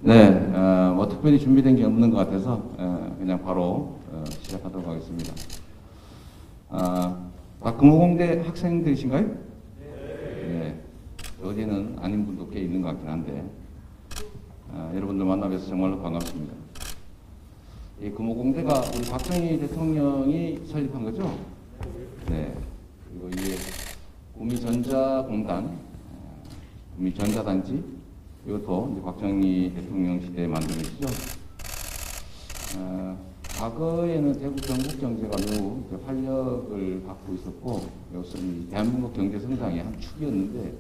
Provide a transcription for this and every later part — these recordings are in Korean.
네, 뭐 특별히 준비된 게 없는 것 같아서 그냥 바로 시작하도록 하겠습니다. 다 금호공대 학생들이신가요? 네. 어제는 아닌 분도 꽤 있는 것 같긴 한데 여러분들 만나뵈서 정말로 반갑습니다. 이 금호공대가 우리 박정희 대통령이 설립한 거죠? 네. 그리고 이게 구미전자공단, 구미전자단지 이것도 이제 박정희 대통령 시대에 만든 것이죠. 과거에는 대구 경북 경제가 매우 활력을 받고 있었고, 이것은 대한민국 경제 성장의 한 축이었는데,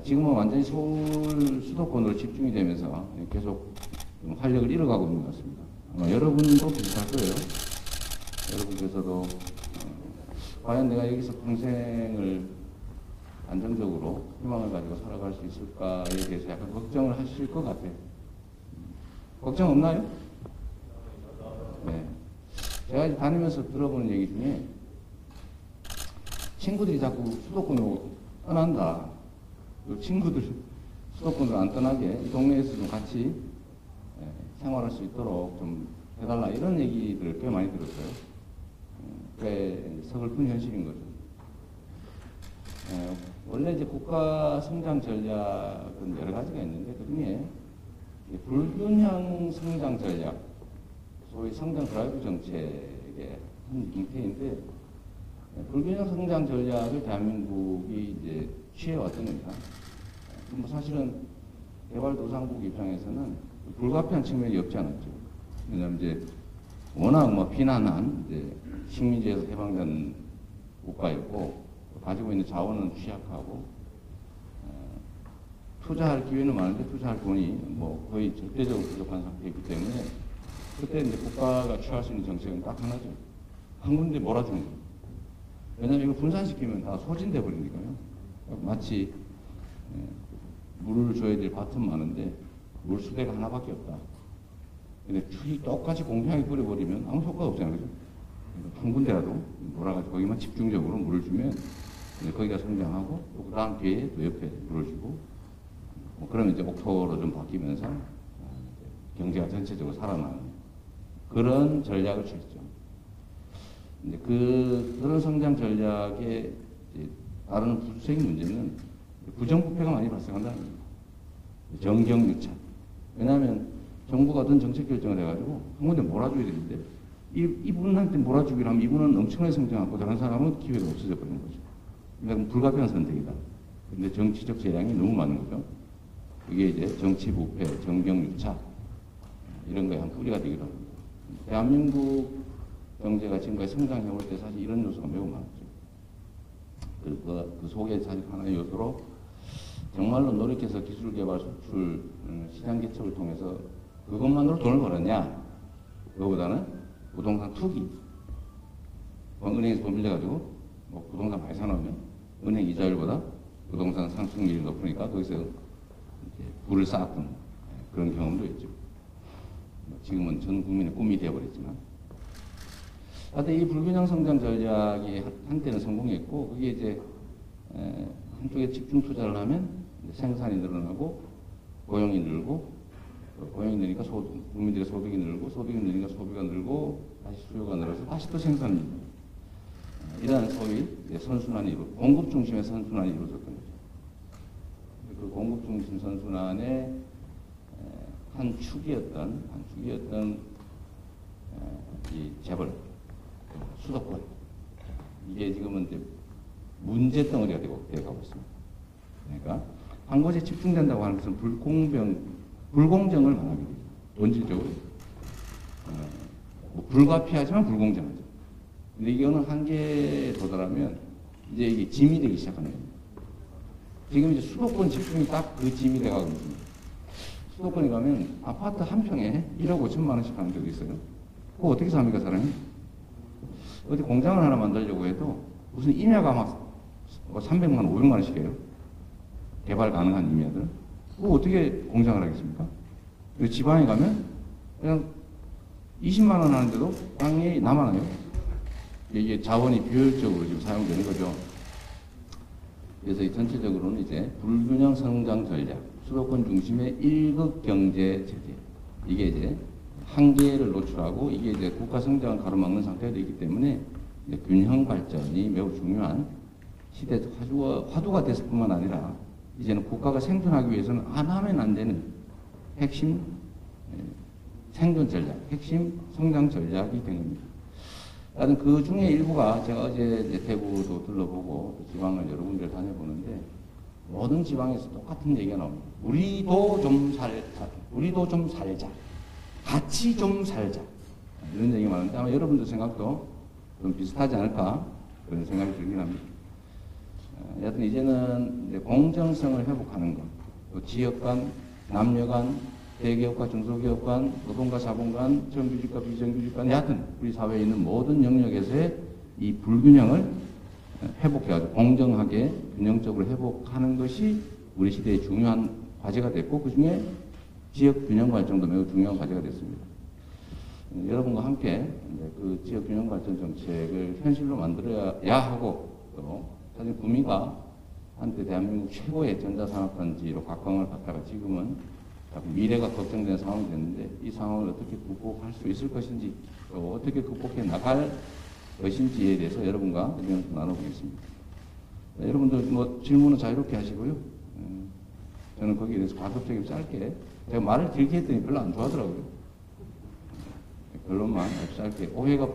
지금은 완전히 서울 수도권으로 집중이 되면서 계속 활력을 잃어가고 있는 것 같습니다. 아마 여러분도 비슷할 거예요. 여러분께서도 과연 내가 여기서 평생을 안정적으로 희망을 가지고 살아갈 수 있을까에 대해서 약간 걱정을 하실 것 같아요. 걱정 없나요? 네. 제가 다니면서 들어보는 얘기 중에 친구들이 자꾸 수도권으로 떠난다. 친구들 수도권으로 안 떠나게 이 동네에서 좀 같이 생활할 수 있도록 좀 해달라 이런 얘기들을 꽤 많이 들었어요. 꽤 서글픈 현실인 거죠. 원래 이제 국가 성장 전략은 여러 가지가 있는데 그 중에 불균형 성장 전략, 소위 성장 드라이브 정책의 한 형태인데 불균형 성장 전략을 대한민국이 이제 취해왔던 겁니다. 뭐 사실은 개발도상국 입장에서는 불가피한 측면이 없지 않았죠. 왜냐하면 이제 워낙 뭐 비난한 이제 식민지에서 해방된 국가였고 가지고 있는 자원은 취약하고 투자할 기회는 많은데 투자할 돈이 뭐 거의 절대적으로 부족한 상태이기 때문에 그때 이제 국가가 취할 수 있는 정책은 딱 하나죠. 한 군데 몰아주는 거예요. 왜냐하면 이거 분산시키면 다 소진돼 버리니까요. 마치 물을 줘야 될 밭은 많은데 물수대가 하나밖에 없다. 근데 똑같이 공평하게 뿌려버리면 아무 효과가 없잖아요. 그죠? 한 군데라도 몰아가지고 거기만 집중적으로 물을 주면 거기가 성장하고 또 그 다음 기회에 또 옆에 물을 주고 뭐 그러면 이제 옥토로 좀 바뀌면서 경제가 전체적으로 살아나는 그런 전략을 취했죠. 이제 그런 성장 전략의 다른 부수적인 문제는 부정부패가 많이 발생한다는 겁니다. 정경유착. 왜냐하면 정부가 어떤 정책 결정을 해가지고 한 군데 몰아줘야 되는데 이분한테 몰아주기로 하면 이분은 엄청나게 성장하고 다른 사람은 기회가 없어져 버리는 거죠. 그러니까 불가피한 선택이다. 근데 정치적 재량이 너무 많은 거죠. 그게 이제 정치부패, 정경유착 이런 거에 한 뿌리가 되기도 합니다. 대한민국 경제가 지금까지 성장해올 때 사실 이런 요소가 매우 많았죠. 그 속에 사실 하나의 요소로 정말로 노력해서 기술개발, 수출, 시장 개척을 통해서 그것만으로 돈을 벌었냐? 그거보다는 부동산 투기. 은행에서 돈 빌려가지고 뭐 부동산 많이 사놓으면 은행 이자율보다 부동산 상승률이 높으니까 거기서 부를 쌓았던 그런 경험도 있죠. 지금은 전 국민의 꿈이 되어버렸지만. 하여튼 이 불균형 성장 전략이 한때는 성공했고 그게 이제 한쪽에 집중 투자를 하면 생산이 늘어나고 고용이 늘고 고용이 늘니까 국민들의 소득이 늘고 소득이 늘니까 소비가 늘고 다시 수요가 늘어서 다시 또 생산이 늘고 이러한 소위 선순환이 공급 중심의 선순환이 이루어졌던 거죠. 그 공급 중심 선순환의 한 축이었던 이 재벌, 수도권 이게 지금은 이제 문제 덩어리가 되어가고 있습니다. 그러니까 한 곳에 집중된다고 하는 것은 불공정을 말합니다. 본질적으로 뭐 불가피하지만 불공정하죠. 근데 이거는 한계에 도달하면 이제 이게 짐이 되기 시작하는 겁니다. 지금 이제 수도권 집중이 딱 그 짐이 돼가고 있습니다. 수도권에 가면 아파트 한 평에 1억 5천만 원씩 하는 데도 있어요. 그거 어떻게 삽니까, 사람이? 어디 공장을 하나 만들려고 해도 무슨 임야가 막 300만 원, 500만 원씩 해요. 개발 가능한 임야들. 그거 어떻게 공장을 하겠습니까? 지방에 가면 그냥 20만 원 하는데도 땅이 남아나요. 이게 자원이 비효율적으로 지금 사용되는 거죠. 그래서 전체적으로는 이제 불균형 성장 전략, 수도권 중심의 1급 경제 체제. 이게 이제 한계를 노출하고 이게 이제 국가 성장을 가로막는 상태가 되기 때문에 균형 발전이 매우 중요한 시대 화두가 됐을 뿐만 아니라 이제는 국가가 생존하기 위해서는 안 하면 안 되는 핵심 생존 전략, 핵심 성장 전략이 된 겁니다. 하여튼 그 중에 일부가 제가 어제 이제 대구도 둘러보고 지방을 여러 군데를 다녀보는데 모든 지방에서 똑같은 얘기가 나옵니다. 우리도 좀 살자. 같이 좀 살자. 이런 얘기가 많은데 아마 여러분들 생각도 좀 비슷하지 않을까 그런 생각이 들긴 합니다. 여하튼 이제는 이제 공정성을 회복하는 것, 또 지역 간, 남녀 간, 대기업과 중소기업 간, 노동과 자본 간, 정규직과 비정규직 간, 여하튼 우리 사회에 있는 모든 영역에서의 이 불균형을 회복해가지고 공정하게 균형적으로 회복하는 것이 우리 시대의 중요한 과제가 됐고 그 중에 지역 균형 발전도 매우 중요한 과제가 됐습니다. 여러분과 함께 그 지역 균형 발전 정책을 현실로 만들어야 하고 또 사실 구미가 한때 대한민국 최고의 전자산업단지로 각광을 받다가 지금은 미래가 걱정되는 상황이 됐는데 이 상황을 어떻게 극복할 수 있을 것인지 또 어떻게 극복해 나갈 것인지에 대해서 여러분과 의견을 나눠보겠습니다. 여러분들 뭐 질문은 자유롭게 하시고요. 저는 거기에 대해서 가급적이면 짧게 제가 말을 길게 했더니 별로 안 좋아하더라고요. 결론만 아주 짧게 오해가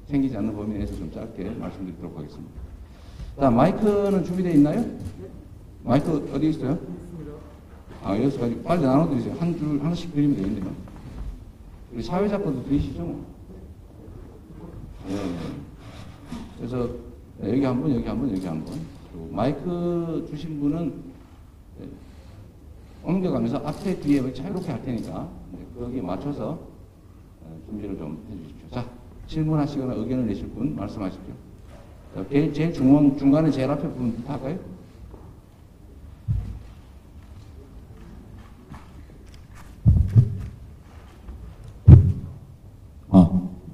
생기지 않는 범위 내에서 좀 짧게 말씀드리도록 하겠습니다. 자, 마이크는 준비되어 있나요? 마이크 어디 있어요? 여기서 가지고 빨리 나눠드리세요. 한 줄 하나씩 드리면 되겠네요. 우리 사회자분도 드리시죠? 네. 그래서 여기 한 분, 여기 한 분, 여기 한 분. 마이크 주신 분은 옮겨가면서 앞에 뒤에 자유롭게 할 테니까 거기에 맞춰서 준비를 좀 해주십시오. 자, 질문하시거나 의견을 내실 분 말씀하십시오. 제일 중간에 제일 앞에 분부터 할까요?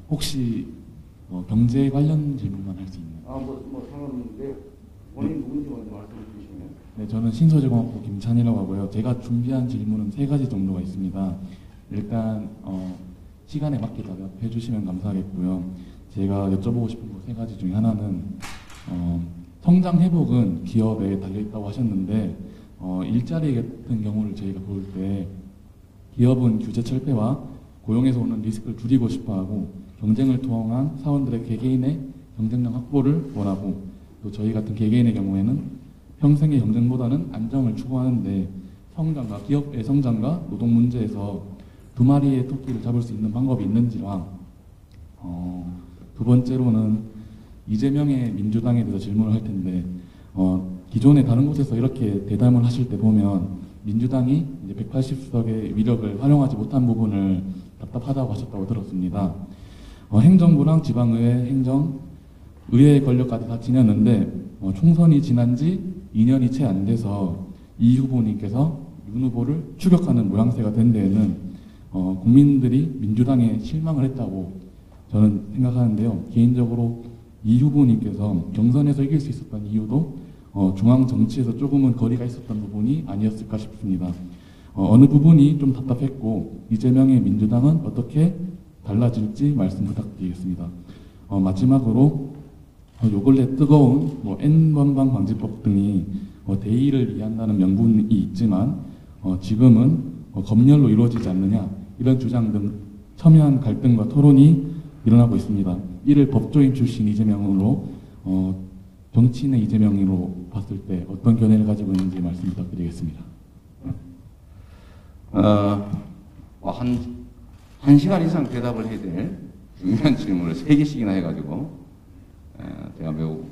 혹시 경제 관련 질문만 할 수 있나요? 뭐 상관없는데 본인 누군지 먼저 말씀해 주시면. 네, 저는 신소재공학부 김찬이라고 하고요. 제가 준비한 질문은 3가지 정도가 있습니다. 일단 시간에 맞게 답해 주시면 감사하겠고요. 제가 여쭤보고 싶은 거 3가지 중에 하나는 성장 회복은 기업에 달려있다고 하셨는데 일자리 같은 경우를 저희가 볼 때 기업은 규제 철폐와 고용에서 오는 리스크를 줄이고 싶어하고 경쟁을 통한 사원들의 개개인의 경쟁력 확보를 원하고 또 저희 같은 개개인의 경우에는 평생의 경쟁보다는 안정을 추구하는데 성장과 기업의 성장과 노동 문제에서 두 마리의 토끼를 잡을 수 있는 방법이 있는지랑 두 번째로는 이재명의 민주당에 대해서 질문을 할 텐데 기존에 다른 곳에서 이렇게 대담을 하실 때 보면 민주당이 이제 180석의 위력을 활용하지 못한 부분을 답답하다고 하셨다고 들었습니다. 행정부랑 지방의회, 의회의 권력까지 다 지녔는데 총선이 지난 지 2년이 채 안 돼서 이 후보님께서 윤 후보를 추격하는 모양새가 된 데에는 국민들이 민주당에 실망을 했다고 저는 생각하는데요. 개인적으로 이 후보님께서 경선에서 이길 수 있었던 이유도 중앙 정치에서 조금은 거리가 있었던 부분이 아니었을까 싶습니다. 어느 부분이 좀 답답했고 이재명의 민주당은 어떻게 달라질지 말씀 부탁드리겠습니다. 마지막으로 요 근래 뜨거운 N번방 방지법 등이 대의를 이해한다는 명분이 있지만 지금은 검열로 이루어지지 않느냐 이런 주장 등 첨예한 갈등과 토론이 일어나고 있습니다. 이를 법조인 출신 이재명으로 정치인의 이재명으로 봤을 때 어떤 견해를 가지고 있는지 말씀 부탁드리겠습니다. 한 시간 이상 대답을 해야 될 중요한 질문을 3개씩이나 해가지고 제가 매우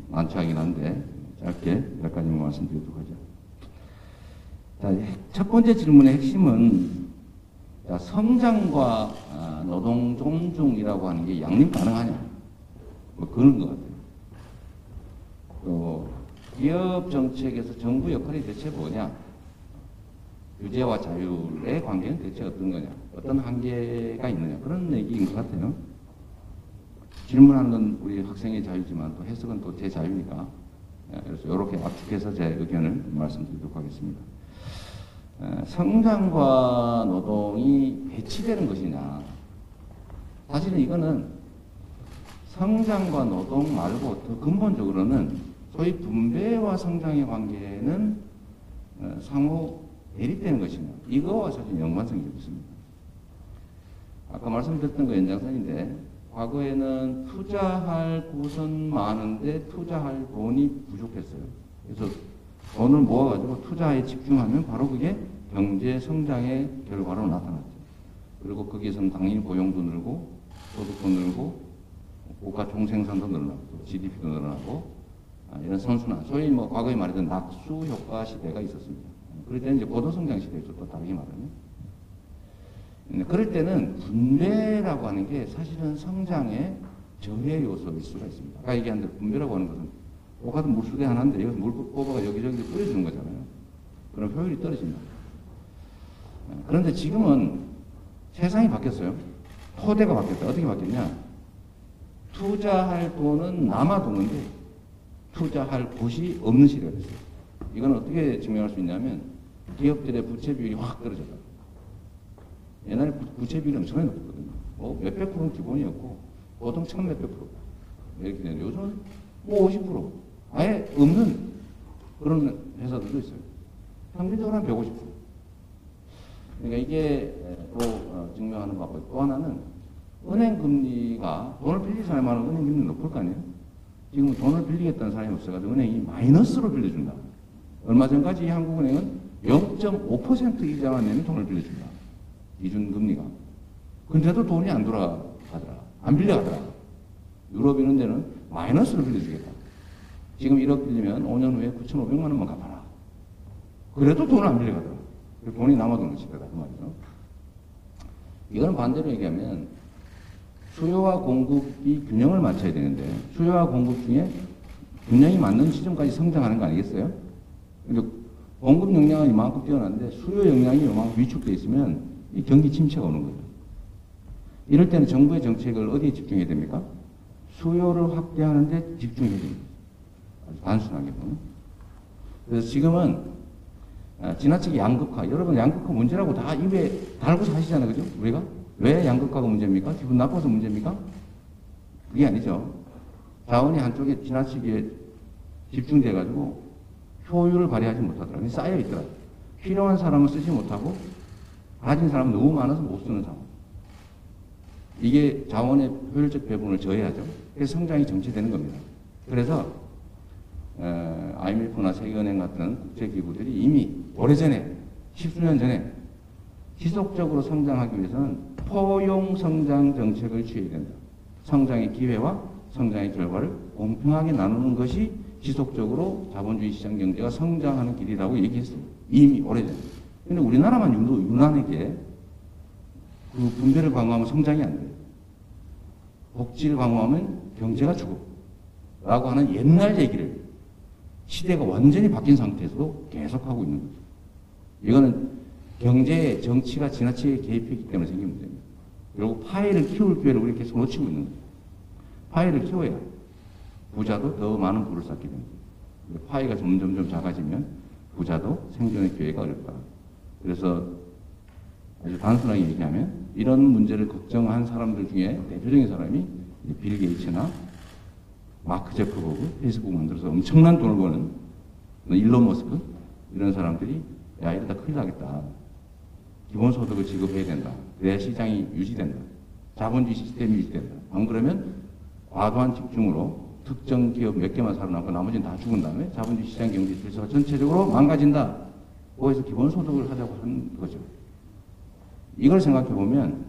난처하긴 한데 짧게 몇 가지만 말씀드리도록 하죠. 자, 첫 번째 질문의 핵심은 성장과 노동 존중이라고 하는 게 양립 가능하냐 그런 것 같아요. 또 기업 정책에서 정부 역할이 대체 뭐냐, 규제와 자율의 관계는 대체 어떤 거냐, 어떤 한계가 있느냐 그런 얘기인 것 같아요. 질문하는 건 우리 학생의 자유지만 또 해석은 또 제 자유니까 그래서 이렇게 압축해서 제 의견을 말씀드리도록 하겠습니다. 성장과 노동이 배치되는 것이냐. 사실은 이거는 성장과 노동 말고 더 근본적으로는 소위 분배와 성장의 관계는 상호 대립되는 것이냐. 이거와 사실 연관성이 있습니다. 아까 말씀드렸던 거 연장선인데, 과거에는 투자할 곳은 많은데 투자할 돈이 부족했어요. 그래서 돈을 모아가지고 투자에 집중하면 바로 그게 경제 성장의 결과로 나타났죠. 그리고 거기에서는 당연히 고용도 늘고 소득도 늘고 국가 총생산도 늘어나고 GDP도 늘어나고 이런 선순환, 소위 뭐 과거에 말했던 낙수 효과 시대가 있었습니다. 그럴 때는 이제 고도성장 시대였죠. 또 다르게 말하면. 그럴 때는 분배라고 하는 게 사실은 성장의 저해 요소일 수가 있습니다. 아까 얘기한 대로 분배라고 하는 것은 똑같은 물수대 하나인데 여기서 물 뽑아가 여기저기 뿌려주는 거잖아요. 그럼 효율이 떨어진다. 그런데 지금은 세상이 바뀌었어요. 토대가 바뀌었다. 어떻게 바뀌었냐? 투자할 돈은 남아도는데 투자할 곳이 없는 시대가 됐어요. 이건 어떻게 증명할 수 있냐면 기업들의 부채 비율이 확 떨어졌다. 옛날에 부채 비율이 엄청나게 높았거든요. 뭐 몇백 프로는 기본이었고 보통 천 몇백 프로 이렇게 되는데 요즘은 뭐 50% 아예 없는 그런 회사들도 있어요. 평균적으로 한 150%. 그러니까 이게 또 증명하는 바고 또 하나는 은행 금리가 돈을 빌릴 사람이 많으면 은행 금리는 높을 거 아니에요. 지금 돈을 빌리겠다는 사람이 없어가지고 은행이 마이너스로 빌려준다. 얼마 전까지 한국은행은 0.5% 이자만 내면 돈을 빌려준다. 기준금리가. 근데도 돈이 안 돌아가더라. 안 빌려가더라. 유럽 이런 데는 마이너스로 빌려주겠다. 지금 1억 빌리면 5년 후에 9,500만 원만 갚아라. 그래도 돈을 안 빌려가더라. 돈이 남아도는 시대다. 그 말이죠. 이거는 반대로 얘기하면 수요와 공급이 균형을 맞춰야 되는데 수요와 공급 중에 균형이 맞는 시점까지 성장하는 거 아니겠어요? 근데 공급 역량은 이만큼 뛰어난데 수요 역량이 이만큼 위축되어 있으면 이 경기 침체가 오는 거예요. 이럴 때는 정부의 정책을 어디에 집중해야 됩니까? 수요를 확대하는 데 집중해야 됩니다. 아주 단순하게 보면. 그래서 지금은 지나치게 양극화, 여러분 양극화 문제라고 다 입에 달고 사시잖아요. 그죠? 우리가? 왜 양극화가 문제입니까? 기분 나빠서 문제입니까? 그게 아니죠. 자원이 한쪽에 지나치게 집중돼가지고 효율을 발휘하지 못하더라고요. 쌓여있더라고요. 필요한 사람은 쓰지 못하고 가진 사람은 너무 많아서 못 쓰는 상황. 이게 자원의 효율적 배분을 저해하죠. 그래서 성장이 정체되는 겁니다. 그래서 IMF나 세계은행 같은 국제기구들이 이미 오래전에 10수년 전에 지속적으로 성장하기 위해서는 포용 성장 정책을 취해야 된다. 성장의 기회와 성장의 결과를 공평하게 나누는 것이 지속적으로 자본주의 시장 경제가 성장하는 길이라고 얘기했어요. 이미 오래전에. 근데 우리나라만 유난하게 그 분배를 강화하면 성장이 안 돼요. 복지를 강화하면 경제가 죽어. 라고 하는 옛날 얘기를 시대가 완전히 바뀐 상태에서도 계속하고 있는 거죠. 이거는 경제에 정치가 지나치게 개입했기 때문에 생긴 문제입니다. 그리고 파이를 키울 기회를 우리 계속 놓치고 있는 거죠. 파이를 키워야 부자도 더 많은 부를 쌓게 됩니다. 파이가 점점 작아지면 부자도 생존의 기회가 어렵다. 그래서 아주 단순하게 얘기하면 이런 문제를 걱정한 사람들 중에 대표적인 사람이 빌 게이츠나 마크 저커버그, 페이스북 만들어서 엄청난 돈을 버는 일론 머스크 이런 사람들이 야 이러다 큰일 나겠다. 기본소득을 지급해야 된다. 그래야 시장이 유지된다. 자본주의 시스템이 유지된다. 안 그러면 과도한 집중으로 특정 기업 몇 개만 살아남고 나머지는 다 죽은 다음에 자본주의 시장 경제 질서가 전체적으로 망가진다. 거기서 기본소득을 하자고 한 거죠. 이걸 생각해 보면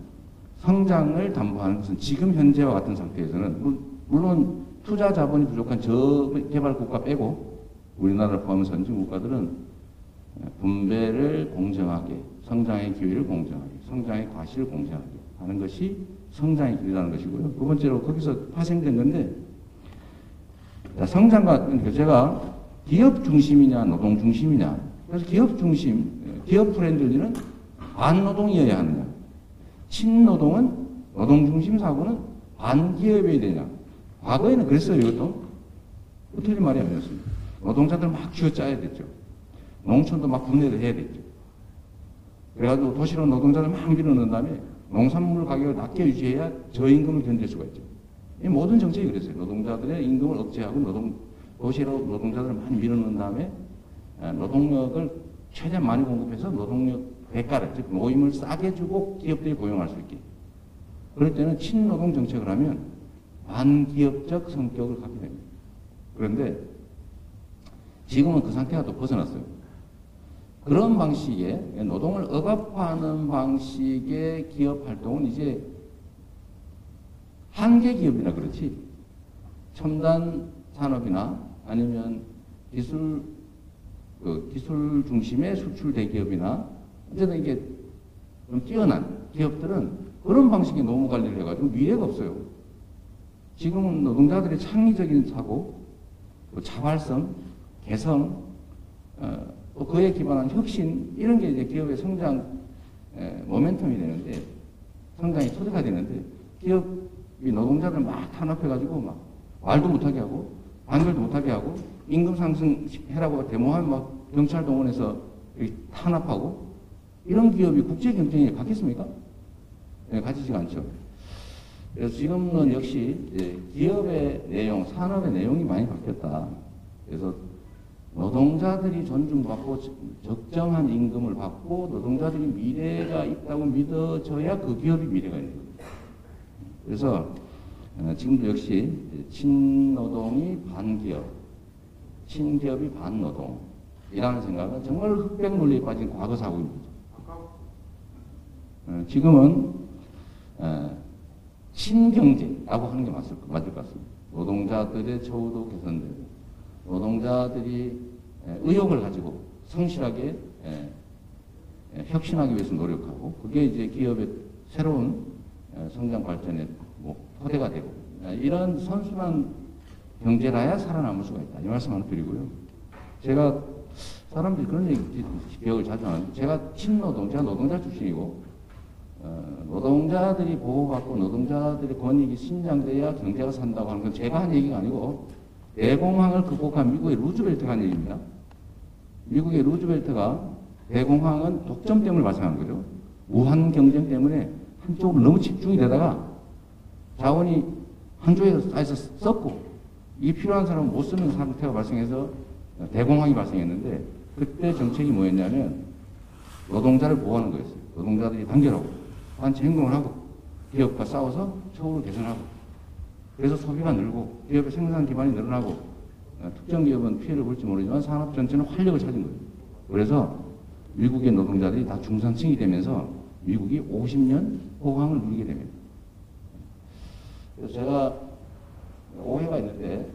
성장을 담보하는 것은 지금 현재와 같은 상태에서는 물론 투자 자본이 부족한 저개발 국가 빼고 우리나라를 포함한 선진 국가들은 분배를 공정하게, 성장의 기회를 공정하게, 성장의 과실을 공정하게 하는 것이 성장의 길이라는 것이고요. 두 번째로 거기서 파생된 건데 성장과 제가 기업 중심이냐 노동 중심이냐 그래서 기업 중심, 기업 프렌들리는 반노동이어야 하느냐 친노동은 노동 중심 사고는 반기업이어야 되냐 과거에는 그랬어요. 이것도 틀린 말이 아니었습니다. 노동자들 막 쥐어짜야 됐죠. 농촌도 막 분해를 해야 됐죠. 그래가지고 도시로 노동자를 막 밀어넣은 다음에 농산물 가격을 낮게 유지해야 저임금을 견딜 수가 있죠. 이 모든 정책이 그랬어요. 노동자들의 임금을 억제하고 도시로 노동자들을 많이 밀어넣은 다음에 노동력을 최대한 많이 공급해서 노동력 대가를, 즉 모임을 싸게 주고 기업들이 고용할 수 있게. 그럴 때는 친노동 정책을 하면 반기업적 성격을 갖게 됩니다. 그런데 지금은 그 상태가 또 벗어났어요. 그런 방식의 노동을 억압하는 방식의 기업 활동은 이제 한계 기업이라 그렇지, 첨단 산업이나 아니면 기술 중심의 수출 대기업이나 어쨌든 이게 좀 뛰어난 기업들은 그런 방식의 노무 관리를 해가지고 미래가 없어요. 지금은 노동자들의 창의적인 사고, 자발성, 개성, 또 그에 기반한 혁신, 이런 게 이제 기업의 성장 모멘텀이 되는데, 성장의 토대가 되는데, 기업이 노동자들 막 탄압해가지고 막 말도 못하게 하고, 단결도 못하게 하고, 임금 상승해라고 데모하면 막 경찰 동원해서 탄압하고, 이런 기업이 국제 경쟁에 갖겠습니까? 네, 가지지가 않죠. 그래서 지금은 역시 기업의 내용, 산업의 내용이 많이 바뀌었다. 그래서 노동자들이 존중받고 적정한 임금을 받고 노동자들이 미래가 있다고 믿어져야 그 기업이 미래가 있는 거예요. 그래서 지금도 역시 친노동이 반기업, 친기업이 반노동이라는 생각은 정말 흑백 논리에 빠진 과거 사고입니다. 지금은 친경제라고 하는 게 맞을 것 같습니다. 노동자들의 처우도 개선되고 노동자들이 의욕을 가지고 성실하게 혁신하기 위해서 노력하고, 그게 이제 기업의 새로운 성장 발전의 토대가 되고, 이런 선순환 경제라야 살아남을 수가 있다. 이 말씀 하나 드리고요. 제가 사람들이 그런 기억을 자주 하는데, 제가 노동자 출신이고, 노동자들이 보호받고 노동자들의 권익이 신장돼야 경제가 산다고 하는 건 제가 한 얘기가 아니고 대공황을 극복한 미국의 루즈벨트가 한 얘기입니다. 미국의 루즈벨트가 대공황은 독점 때문에 발생한 거죠. 무한 경쟁 때문에 한쪽으로 너무 집중이 되다가 자원이 한쪽에 쌓여서 썼고, 이 필요한 사람은 못 쓰는 상태가 발생해서 대공황이 발생했는데, 그때 정책이 뭐였냐면 노동자를 보호하는 거였어요. 노동자들이 단결하고 단체 행동을 하고 기업과 싸워서 처우를 개선하고, 그래서 소비가 늘고 기업의 생산 기반이 늘어나고, 특정 기업은 피해를 볼지 모르지만 산업 전체는 활력을 찾은 거예요. 그래서 미국의 노동자들이 다 중산층이 되면서 미국이 50년 호황을 누리게 됩니다. 그래서 제가 오해가 있는데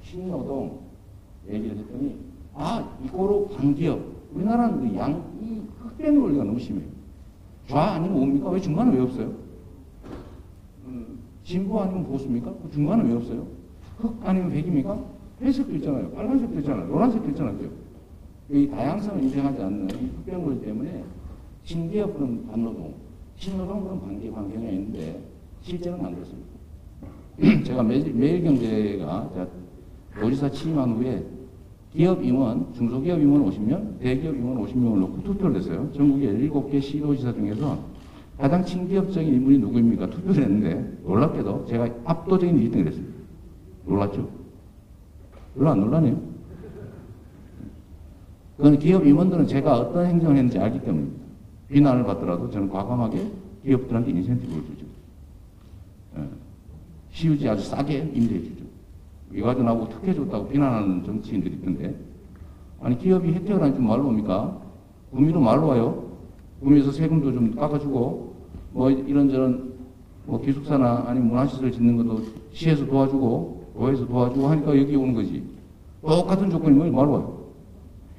신노동 얘기를 했더니, 이거로 반기업, 우리나라는 이 흑백 논리가 너무 심해요. 좌 아니면 우입니까? 왜 중간은 왜 없어요? 진보 아니면 보수입니까? 그 중간은 왜 없어요? 흑 아니면 백입니까? 회색도 있잖아요. 빨간색도 있잖아요. 노란색도 있잖아요. 이 다양성을 인정하지 않는 이 흑백 논리 때문에 신기업은 반노동, 신노동은 반기업 한 경향이 있는데 실제는 안 그렇습니다. 제가 매일경제가 도지사 취임한 후에 기업 임원, 중소기업 임원 50명, 대기업 임원 50명을 놓고 투표를 했어요. 전국의 17개 시도지사 중에서 가장 친기업적인 인물이 누구입니까? 투표를 했는데 놀랍게도 제가 압도적인 1등을 했습니다. 놀랐죠? 별로 안 놀라네요. 그건 기업 임원들은 제가 어떤 행정을 했는지 알기 때문입니다. 비난을 받더라도 저는 과감하게 기업들한테 인센티브를 주죠. 시유지 아주 싸게 임대해 주죠. 이거 가지고 나보고 특혜 줬다고 비난하는 정치인들이 있던데, 아니 기업이 혜택을 안 주면 말로 옵니까? 구미로 말로 와요. 구미에서 세금도 좀 깎아주고 뭐 이런저런 뭐 기숙사나 아니면 문화시설 짓는 것도 시에서 도와주고 도에서 도와주고 하니까 여기 오는 거지. 똑같은 조건이면 말로 와요.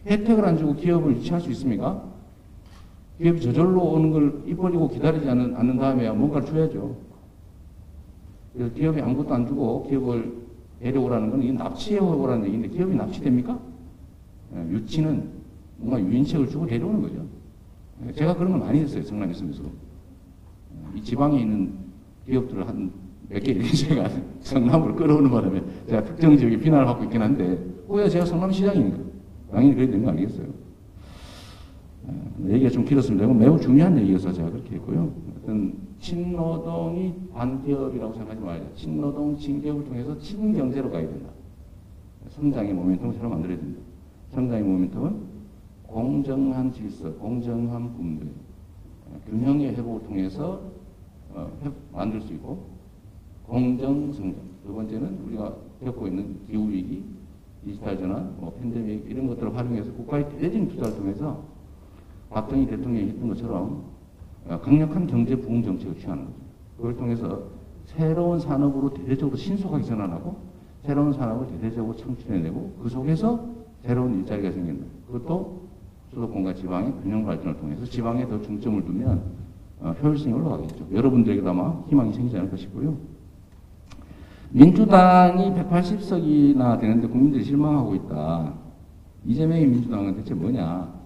혜택을 안 주고 기업을 유치할 수 있습니까? 기업이 저절로 오는 걸 입 벌리고 기다리지 않는 다음에야 뭔가를 줘야죠. 그래서 기업이 아무것도 안 주고 기업을 데려오라는 건 이게 납치해 오라는 얘기인데, 기업이 납치됩니까? 유치는 뭔가 유인책을 주고 데려오는 거죠. 제가 그런 걸 많이 했어요. 성남에 있으면서. 이 지방에 있는 기업들을 한 몇 개 제가 성남으로 끌어오는 바람에 제가 특정 지역에 비난을 받고 있긴 한데, 왜 제가 성남시장이니까 당연히 그래야 되는 거 아니겠어요? 얘기가 좀 길었습니다. 이건 매우 중요한 얘기여서 제가 그렇게 했고요. 어떤 친노동이 반기업이라고 생각하지 말아요. 친노동, 친기업을 통해서 친경제로 가야 된다. 성장의 모멘텀을 새로 만들어야 된다. 성장의 모멘텀은 공정한 질서, 공정한 분배, 균형의 회복을 통해서 만들 수 있고, 공정성장. 두 번째는 우리가 겪고 있는 기후위기, 디지털 전환, 팬데믹 이런 것들을 활용해서 국가의 대대적인 투자를 통해서 박정희 대통령이 했던 것처럼 강력한 경제 부흥 정책을 취하는 거죠. 그걸 통해서 새로운 산업으로 대대적으로 신속하게 전환하고 새로운 산업을 대대적으로 창출해내고 그 속에서 새로운 일자리가 생긴다. 그것도 수도권과 지방의 균형 발전을 통해서 지방에 더 중점을 두면 효율성이 올라가겠죠. 여러분들에게도 아마 희망이 생기지 않을까 싶고요. 민주당이 180석이나 되는데 국민들이 실망하고 있다. 이재명의 민주당은 대체 뭐냐?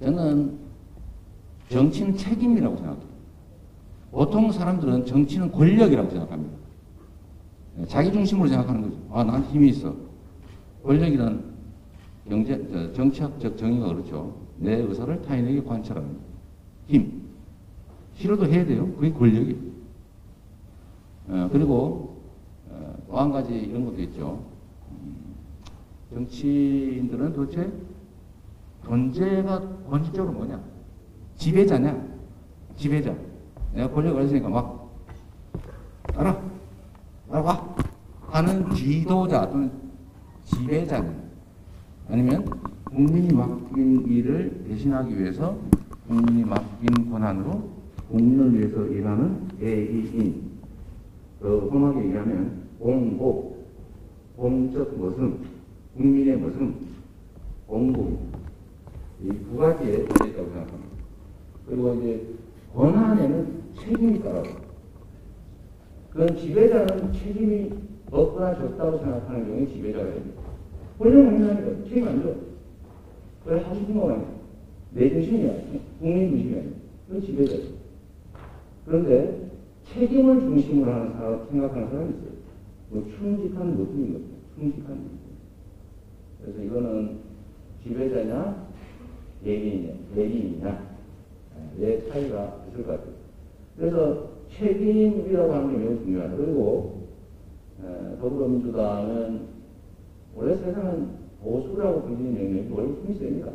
저는 정치는 책임이라고 생각해요. 보통 사람들은 정치는 권력이라고 생각합니다. 자기 중심으로 생각하는 거죠. 아, 나한테 힘이 있어. 권력이란 정치학적 정의가 그렇죠. 내 의사를 타인에게 관철하는 힘. 싫어도 해야 돼요. 그게 권력이에요. 그리고 또 한 가지 이런 것도 있죠. 정치인들은 도대체 존재가 본질적으로 뭐냐? 지배자냐? 지배자. 내가 권력을 가졌으니까 막 따라와 하는 지도자 또는 지배자냐? 아니면 국민이 맡긴 일을 대신하기 위해서 국민이 맡긴 권한으로 국민을 위해서 일하는 대의인. 험하게 얘기하면 공복, 공적 모습, 국민의 모습, 공복. 이 두 가지에 달려있다고 생각합니다. 그리고 이제 권한에는 책임이 따라요. 그건 지배자는 책임이 없거나 적다고 생각하는 경우에 지배자가 됩니다. 권력은 행사하니까 책임 안 져. 그래 하고 싶은 거만 해. 내 중심이야. 국민 중심이야. 그건 지배자죠. 그런데 책임을 중심으로 하는 사람, 생각하는 사람이 있어요. 충직한 모습인 거죠. 충직한 모습. 그래서 이거는 지배자냐, 예의이냐, 내 차이가 있을 것 같아요. 그래서 책임이라고 하는 게 매우 중요하다. 그리고 더불어민주당은 원래 세상은 보수라고 불리는 영역이 원래 힘이 셉니다.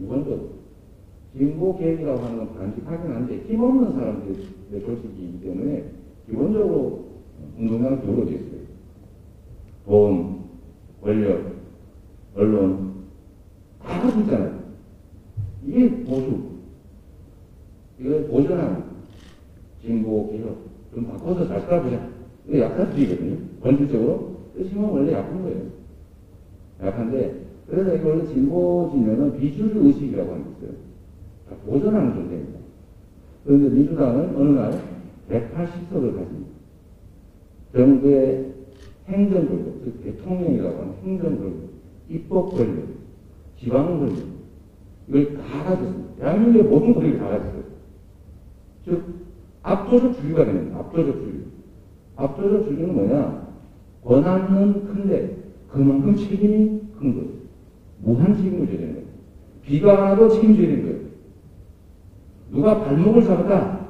이번도 진보 계획이라고 하는 건 반직하긴 한데 힘없는 사람들의 조직이기 때문에 기본적으로 운동장은 기울어져 있어요. 돈, 권력, 언론 다 가지고 있잖아요. 이게 보수. 이거 보전하는 진보 개혁 좀 바꿔서 잘 살아보자. 이게 약한 주의거든요. 본질적으로. 힘은 원래 약한 거예요. 약한데 그래서 이거 원래 진보지면은 비주류 의식이라고 하는 게 있어요. 보전하는 존재입니다. 그런데 민주당은 어느 날 180석을 가집니다. 정부의 행정 권력, 즉 대통령이라고 하는 행정 권력, 입법 권력, 지방 권력, 이걸 다 가졌습니다. 대한민국의 모든 권력을 다 가졌어요. 즉, 압도적 주의가 됩니다. 압도적 주의. 압도적 주의는 뭐냐? 권한은 큰데 그만큼 책임이 큰 거예요. 무한 책임을 져야 되는 거예요. 비가 와도 책임져야 되는 거예요. 누가 발목을 잡았다?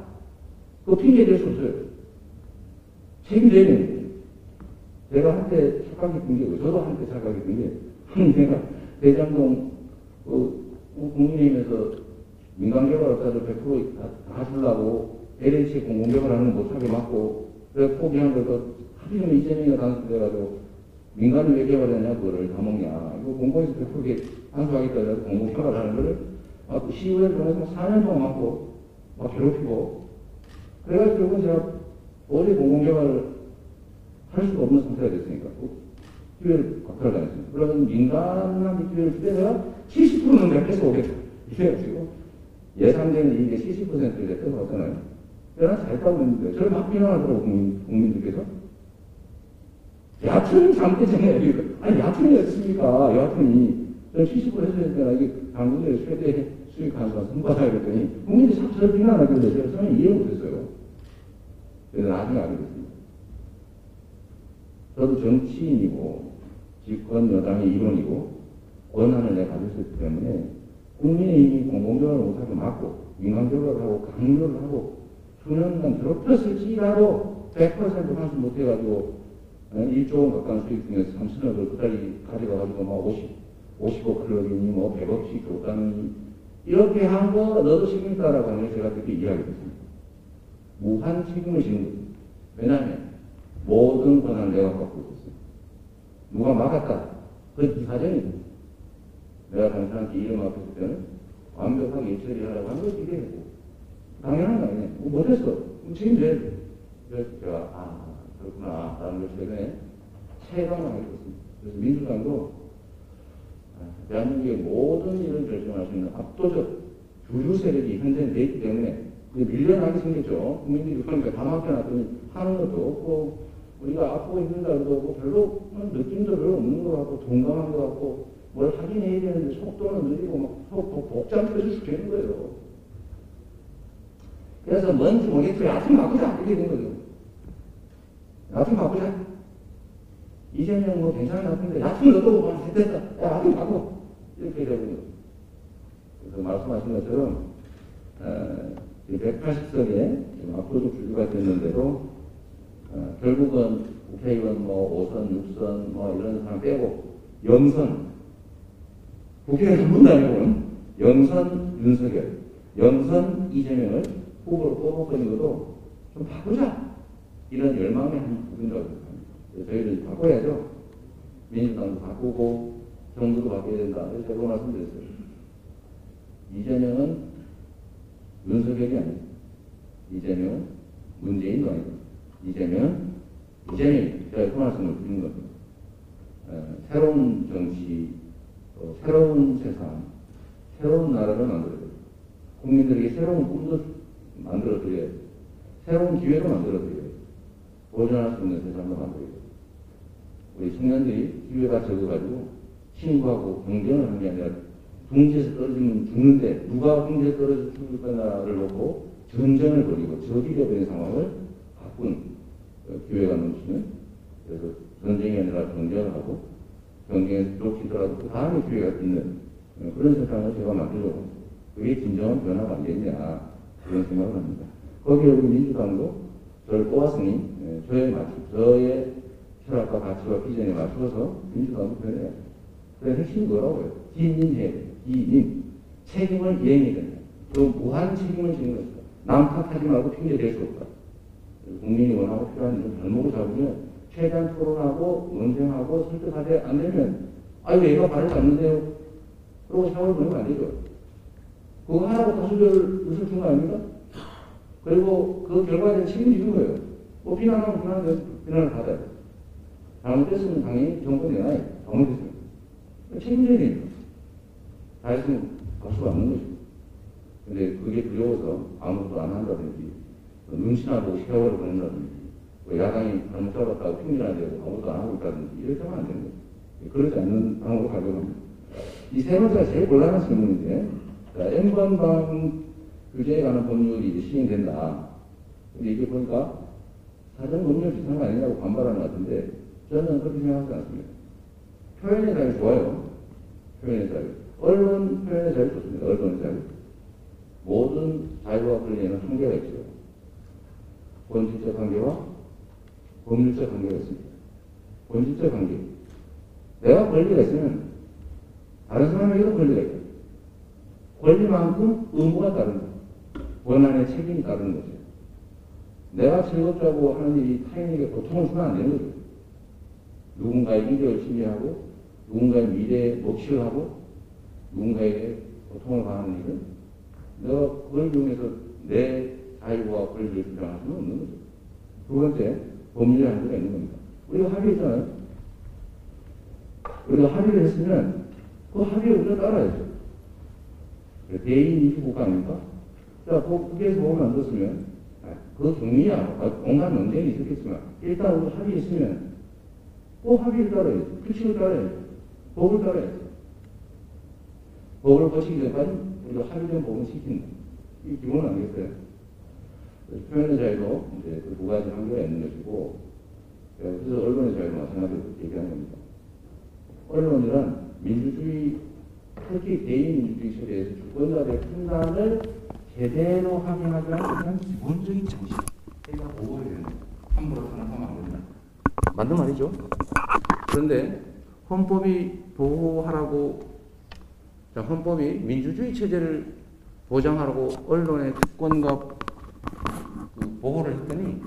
그거 핑계 댈 수 없어요. 책임져야 되는 거예요. 제가 한때 착각했던 게, 저도 한때 착각했던 게, 내가 대장동, 국민의힘에서 민간개발업자들 100% 다 주려고 LH에 공공개발하는 거 못하게 막고, 그래서 포기한 것도 하필이면 이재명이가 당선돼가지고, 민간을 왜 개발했냐, 그거를 다 먹냐. 이거 공공에서 100% 환수하겠다 해서 공공개발하는 거를 시의회 병에서 4년 동안 막고, 막 괴롭히고, 그래가지고 결국은 제가 어디 공공개발을 할 수가 없는 상태가 됐으니까, 기회를 박탈을 당했습니다. 그러면 민간한테 기회를 줄 때 내가 70%는 내가 뺏어오겠다. 이래가지고, 예상되는 이익의 70%를 내가 뺏어왔잖아요. 내가 잘했다고 했는데, 저를 막 비난하더라고, 국민들께서. 야촌이 잘못했잖아요. 아니, 야촌이었습니까? 여하튼이. 저는 70% 해줘야 되잖아. 이게 당분간에 최대 수익 한수가 선받아야 그랬더니, 국민들이 자꾸 저를 비난하길래 제가 처음에 이해 못했어요. 그래서 나중에 알게 됐습니다. 저도 정치인이고, 집권 여당의 일원이고, 권한을 내가 가졌기 때문에, 국민이 공공조를 못하게 막고 민간조를 하고 강요를 하고 수년간 괴롭혔을지라도 100% 환수 못해가지고 1조 원 가까운 수익 중에서 3천억을 그다리 가져가가지고 뭐 50억 클럽이니 뭐 100억씩 줬다는 이렇게 한 거 너도 책임있다라고 하면 제가 그렇게 이야기했습니다. 무한 책임을 지는 거죠. 왜냐하면 모든 권한을 내가 갖고 있었어요. 누가 막았다. 그게 네 사정이고 내가 당신한테 일을 맡았을 때는 완벽하게 처리하라고 하는 걸 기대했고 당연한 거 아니에요. 못했어. 그럼 책임져야 돼. 그래서 제가 그렇구나 라는 걸 최근에 체감을 하게 됐습니다. 그래서 민주당도 대한민국의 모든 일을 결정할 수 있는 압도적 주류 세력이 현재는 돼 있기 때문에 밀려나게 생겼죠. 국민들이 그러니까 다 맡겨놨더니 하는 것도 없고 우리가 아프고 힘들다고 뭐 별로 느낌도 별로 없는 것 같고 동감한 것 같고 뭘 하긴 해야 되는데 속도는 느리고 막 복잡해서 죽겠는 거예요. 그래서 뭔지 모르겠지만 여하튼 바꾸자 이렇게 된 거죠. 여하튼 바꾸자. 이재명 뭐 괜찮은 것 같은데 여하튼 너도 됐다. 여하튼 바꿔. 이렇게 되거든요. 그래서 말씀하신 것처럼 180석에 앞으로도 분류가 됐는데도 결국은 국회의원 뭐 5선, 6선 뭐 이런 사람 빼고 영선 국회의원 한 번도 안 해본 영선 윤석열, 영선 이재명을 후보로 뽑아버린 것도 좀 바꾸자 이런 열망의 한 부분이라고 생각합니다. 저희는 바꿔야죠. 민주당도 바꾸고 정부도 바꿔야 된다. 그래서 제가 말씀드렸어요. 이재명은 윤석열이 아니고 이재명은 문재인도 아니고 이재명이 제가 그 말씀을 드린 겁니다. 새로운 정치, 새로운 세상, 새로운 나라를 만들어야 돼요. 국민들에게 새로운 꿈도 만들어드려야 돼요. 새로운 기회도 만들어드려야 돼요. 도전할 수 있는 세상도 만들어야 돼요. 우리 청년들이 기회가 적어가지고 친구하고 경쟁을 하는 게 아니라 궁지에서 떨어지면 죽는데 누가 궁지에 떨어져 죽을 거냐를 놓고 전쟁을 벌이고 적이 되어버린 상황을 바꾼 기회가 넘치는 그래서 전쟁이 아니라 경쟁을 하고 경쟁에서 비록히더라도 그 다음에 기회가 있는 그런 세상을 제가 만들려고 합니다. 그게 진정한 변화가 아니겠냐 그런 생각을 합니다. 거기에 우리 민주당도 저를 뽑았으니 저의 철학과 가치와 비전에 맞춰서 민주당도 변해야 돼요. 그 핵심이 뭐라고요? 기인해, 기인. 책임을 이행해야 된다. 또 무한 책임을 지는 것이다. 남 탓하지 말고 핑계 댈 수 없다. 국민이 원하고 필요한 일을 발목을 잡으면 최대한 토론하고 논쟁하고 설득하되 안 되면 아유 얘가 발을 잡는데요. 그러고 세월을 보내면 안 되죠. 그거 하라고 다수결 의석을 준 거 아닙니까? 그리고 그 결과에 책임지는 거예요. 뭐 비난하면 비난을 받아요. 잘못됐으면 당연히 정권 내놔요. 잘못됐으면. 책임져야 되니까. 다 했으면 갈 수가 없는 거죠. 근데 그게 두려워서 아무것도 안 한다든지, 눈치나 보고 세월을 보낸다든지, 야당이 잘못 잡았다고 핑계나 대고 아무것도 안 하고 있다든지, 이렇게 하면 안 되는 거죠. 그러지 않는 방법으로 가려고 합니다. 이 세 번째가 제일 곤란한 질문인데, N번방 규제에 관한 법률이 이제 시행된다. 근데 이게 보니까 사전 법률 비슷한 거 아니냐고 반발하는 것 같은데, 저는 그렇게 생각하지 않습니다. 표현의 자유 좋아요. 표현의 자유. 언론 표현의 자유 좋습니다. 언론의 자유. 모든 자유와 권리에는 한계가 있죠. 본질적 관계와 법률적 관계가 있습니다. 본질적 관계. 내가 권리가 있으면 다른 사람에게도 권리가 있다. 권리만큼 의무가 따른다. 권한의 책임이 따르는 거죠. 내가 즐겁자고 하는 일이 타인에게 고통을 주면 안 되는 거죠. 누군가의 미래를 침해하고 누군가의 미래에 녹취를 하고 누군가에게 고통을 가하는 일은 내가 그걸 이용해서 내 자유와 권리를 주장할 수는 없는 거죠. 두 번째, 법률의 한계가 있는 겁니다. 우리가 합의했잖아요. 우리가 합의를 했으면 그 합의에 우리가 따라야죠. 대인 이주 국가 아닙니까? 자, 국회에서 법을 만들었으면 그 경위야 온갖 논쟁이 있었겠지만 일단 우리가 합의했으면 꼭 합의를 따라야죠. 규칙을 따라야죠. 법을 따라야죠. 법을 거치기 전까지 우리가 합의된 법은 지킨다. 이 기본 아니겠어요? 표현의 자유도 이제 그 두 가지 한계가 있는 것이고, 그래서 언론의 자유도 마찬가지로 얘기하는 겁니다. 언론이란 민주주의 특히 개인 민주주의 체제에서 주권자들의 판단을 제대로 확인하지 않는 그런 기본적인 정신가 보호해야 된다. 함부로 탄압하면 안 된다. 맞는 말이죠. 그런데 헌법이 보호하라고, 자, 헌법이 민주주의 체제를 보장하라고 언론의 특권과 그 보호를 했더니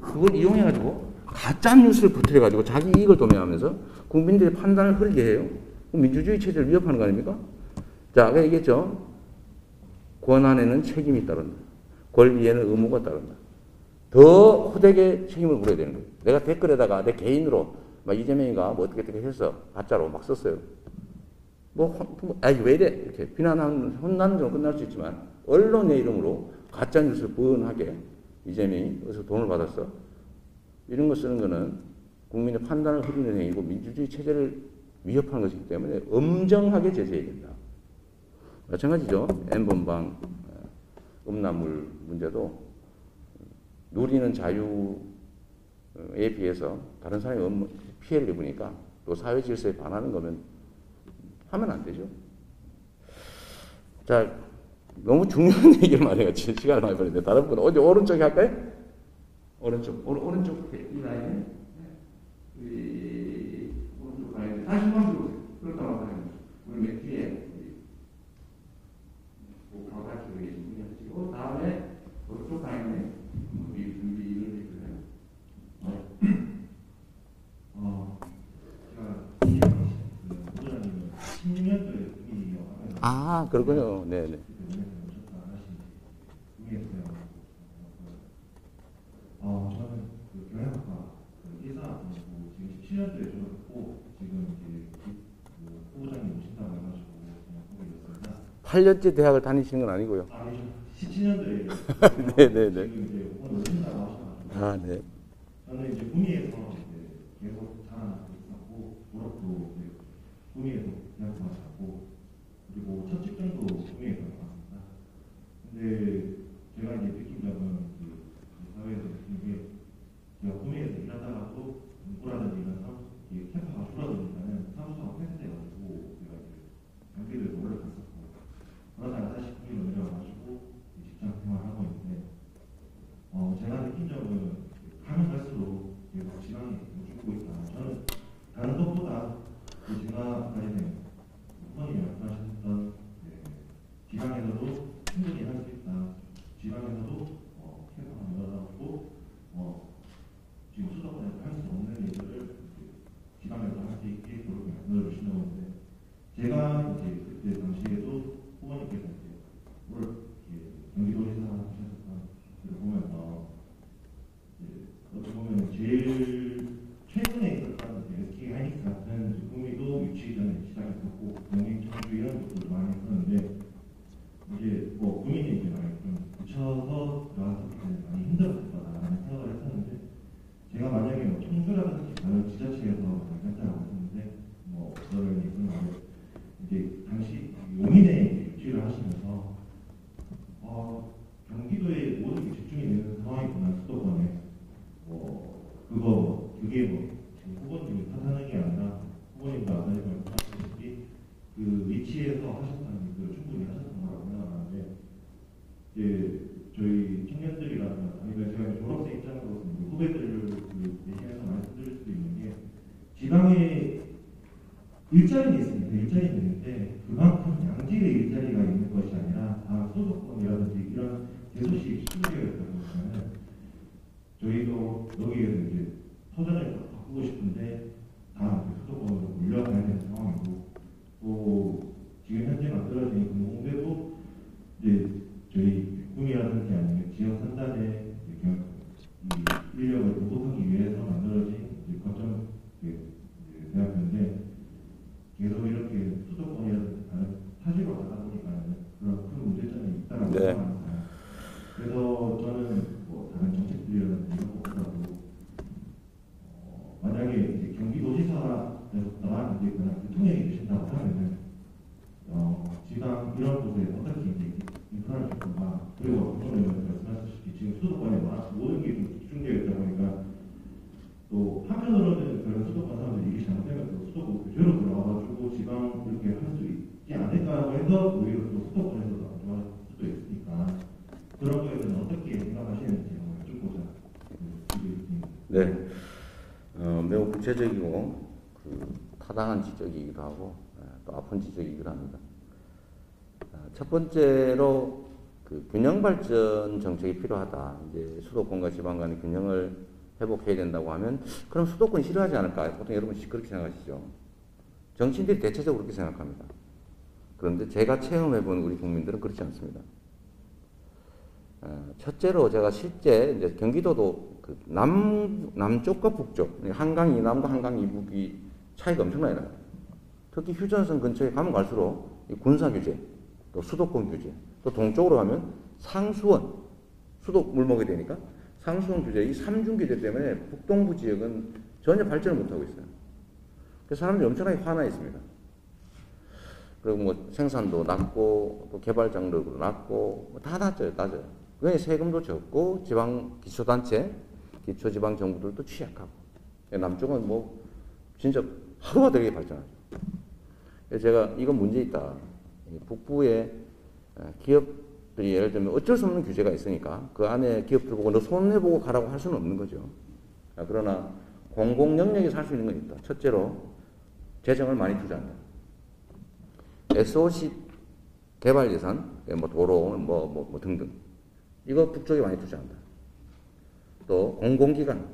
그걸 이용해가지고 가짜 뉴스를 퍼뜨려가지고 자기 이익을 도모하면서 국민들의 판단을 흐리게 해요. 민주주의 체제를 위협하는 거 아닙니까? 자, 아까 얘기했죠. 권한에는 책임이 따른다. 권리에는 의무가 따른다. 더 호되게 책임을 물어야 되는 거예요. 내가 댓글에다가 내 개인으로 막 이재명이가 뭐 어떻게 해서 가짜로 막 썼어요. 왜 이래? 이렇게 비난하는, 혼나는 정도 끝날 수 있지만, 언론의 이름으로 가짜 뉴스를 부언하게 이재명이 어디서 돈을 받았어. 이런 거 쓰는 거는 국민의 판단을 흐리는 행위고 민주주의 체제를 위협하는 것이기 때문에 엄정하게 제재해야 된다. 마찬가지죠. N번방 음란물 문제도 누리는 자유에 비해서 다른 사람이 피해를 입으니까 또 사회 질서에 반하는 거면 하면 안 되죠. 자, 너무 중요한 얘기를 많이 해요. 시간을 많이 버리는데 다른 분은 어디 오른쪽에 할까요? 오른쪽 이 라인에 오른쪽 라인에 다시 한번 들어오세요. 그렇다고 하면 우리 맨 뒤에 가까이 계신 분이 하시고 다음에 오른쪽 라인에 우리 준비를 해주세요. 아, 그렇군요. 네네. 저는 그 경영학과 의사하고 지금 17년도에 졸업했고 지금 이제 후보자님 오신다고 해가지고 그냥 보게 됐습니다. 8년째 대학을 다니시는 건 아니고요. 아니죠. 17년도에 네네네. 지금 이제 오늘 오신다고 하셔가지고. 아, 네. 저는 이제 구미에서 이제 계속 자라나고 있었고 졸업도 이제 구미에서 대학교 마쳤고 그리고 첫 직장도 구미에서 나왔습니다. 근데 제가 이제 느낀 점은 사회에서 느낀 게 제가 구미에서 일하다가도 공부라든지 이런 캠퍼가 줄어드니까는 사무소가 폐쇄돼가지고 제가 이제 경기도에서 올라갔었고 그러다가 다시 구미로 내려와가지고 직장 생활하고 있는데 제가 느낀 점은 가면 갈수록 계속 지방이 죽고 있다. 저는 다른 것보다 제가 가진 후보님이 말씀하셨던 지방에서도 충분히 할 수 있다. 지방에서도 캠퍼가 늘어나고 지금 수도권에서 할 수 없는 일들을 지방에서 할 수 있게 그렇게 만들어 주시는 건데 제가 이제 그때 당시에도 후보님께서 이제 경기도에서 하셨던 걸 보면서 어떻게 보면 제일 최근에 있었던 SK 하이닉스 같은 구미도 유치 전에 시작했었고 영인 청주 이런 것도 많이 했었는데 이제 구민이 이제 많이 좀 붙여서 들어갔을 때 많이 힘들었을 거다라는 생각을 했었는데 제가 만약에 청주라든지 다른 지자체에서 괜찮다고 했었는데 그런 얘기는 이제 당시 용인에 유치를 하시면서 경기도에 모든 게 집중이 되는 상황이구나 수도권에 그게 후보님이 탓하는 게 아니라 후보님도 아까 말씀하셨듯이 그 위치에서 하셨다는 그 충분히 하셨던 거라고 생각하는데 이제 저희 청년들이라면 아니면 제가 졸업생 입장으로서 후배들을 얘기해서 말씀드릴 수도 있는 게 지방에 일자리는 있습니다. 일자리는 있는데 그만큼 양질의 일자리가 있는 것이 아니라 다 수도권이라든지 이런 대도시 수도권이었다 보니까는 저희도 여기에서 이제 터전을 바꾸고 싶은데 다 수도권으로 물려가야 되는 상황이고 또 지금 현재 만들어진 공공대도 이제 저희 꿈이라든지 아니면 지역 산단의 이 인력을 보급하기 위해서 만들어진 거점 대학교인데 계속 이렇게 수도권이라든지 다른 타지로 가다 보니까는 그런 큰 문제점이 있다고 생각합니다. 그래서 저는 다른 정책들이라든지 이런 것보다도 만약에 이제 경기도지사에서 이제 그냥 대통령이 되신다고 하면은 지방 이런 곳에 어떻게 이제 인프라를 줄 건가 그리고 방금 말씀하셨듯이 지금 수도권에 모든 게 좀 집중되어 있다 보니까 또 한편으로는 그런 수도권 사람들이 일이 잘못되면 또 수도권 그대로 들어와가지고 지방 이렇게 할 수 있지 않을까라고 해서 오히려 또 수도권에서도 안 좋아할 수도 있으니까 그런 거에 대해서 어떻게 생각하시는지 한번 여쭤보자 드리겠습니다. 네, 매우 구체적이고 타당한 지적이기도 하고 또 아픈 지적이기도 합니다. 첫 번째로 균형 발전 정책이 필요하다. 이제 수도권과 지방 간의 균형을 회복해야 된다고 하면 그럼 수도권 싫어하지 않을까? 보통 여러분 그렇게 생각하시죠. 정치인들이 대체적으로 그렇게 생각합니다. 그런데 제가 체험해본 우리 국민들은 그렇지 않습니다. 첫째로 제가 실제 이제 경기도도 남쪽과 북쪽, 한강 이남과 한강 이북이 차이가 엄청나게 나요. 특히 휴전선 근처에 가면 갈수록 군사 규제, 또 수도권 규제, 또 동쪽으로 가면 상수원, 수도 물먹이 되니까 상수원 규제, 이 3중 규제 때문에 북동부 지역은 전혀 발전을 못하고 있어요. 그래서 사람들이 엄청나게 화나 있습니다. 그리고 뭐 생산도 낮고, 또 개발 장벽도 낮고, 다 낮아요, 낮아요. 그게 세금도 적고, 지방 기초단체, 기초지방정부들도 취약하고. 남쪽은 뭐, 진짜 하루가 되게 발전하죠. 그래서 제가 이건 문제 있다. 북부에 기업들이 예를 들면 어쩔 수 없는 규제가 있으니까 그 안에 기업들 보고 너 손해보고 가라고 할 수는 없는 거죠. 그러나 공공 영역에서 할 수 있는 건 있다. 첫째로 재정을 많이 투자한다. SOC 개발 예산, 뭐 도로, 뭐 등등. 이거 북쪽에 많이 투자한다. 또 공공기관,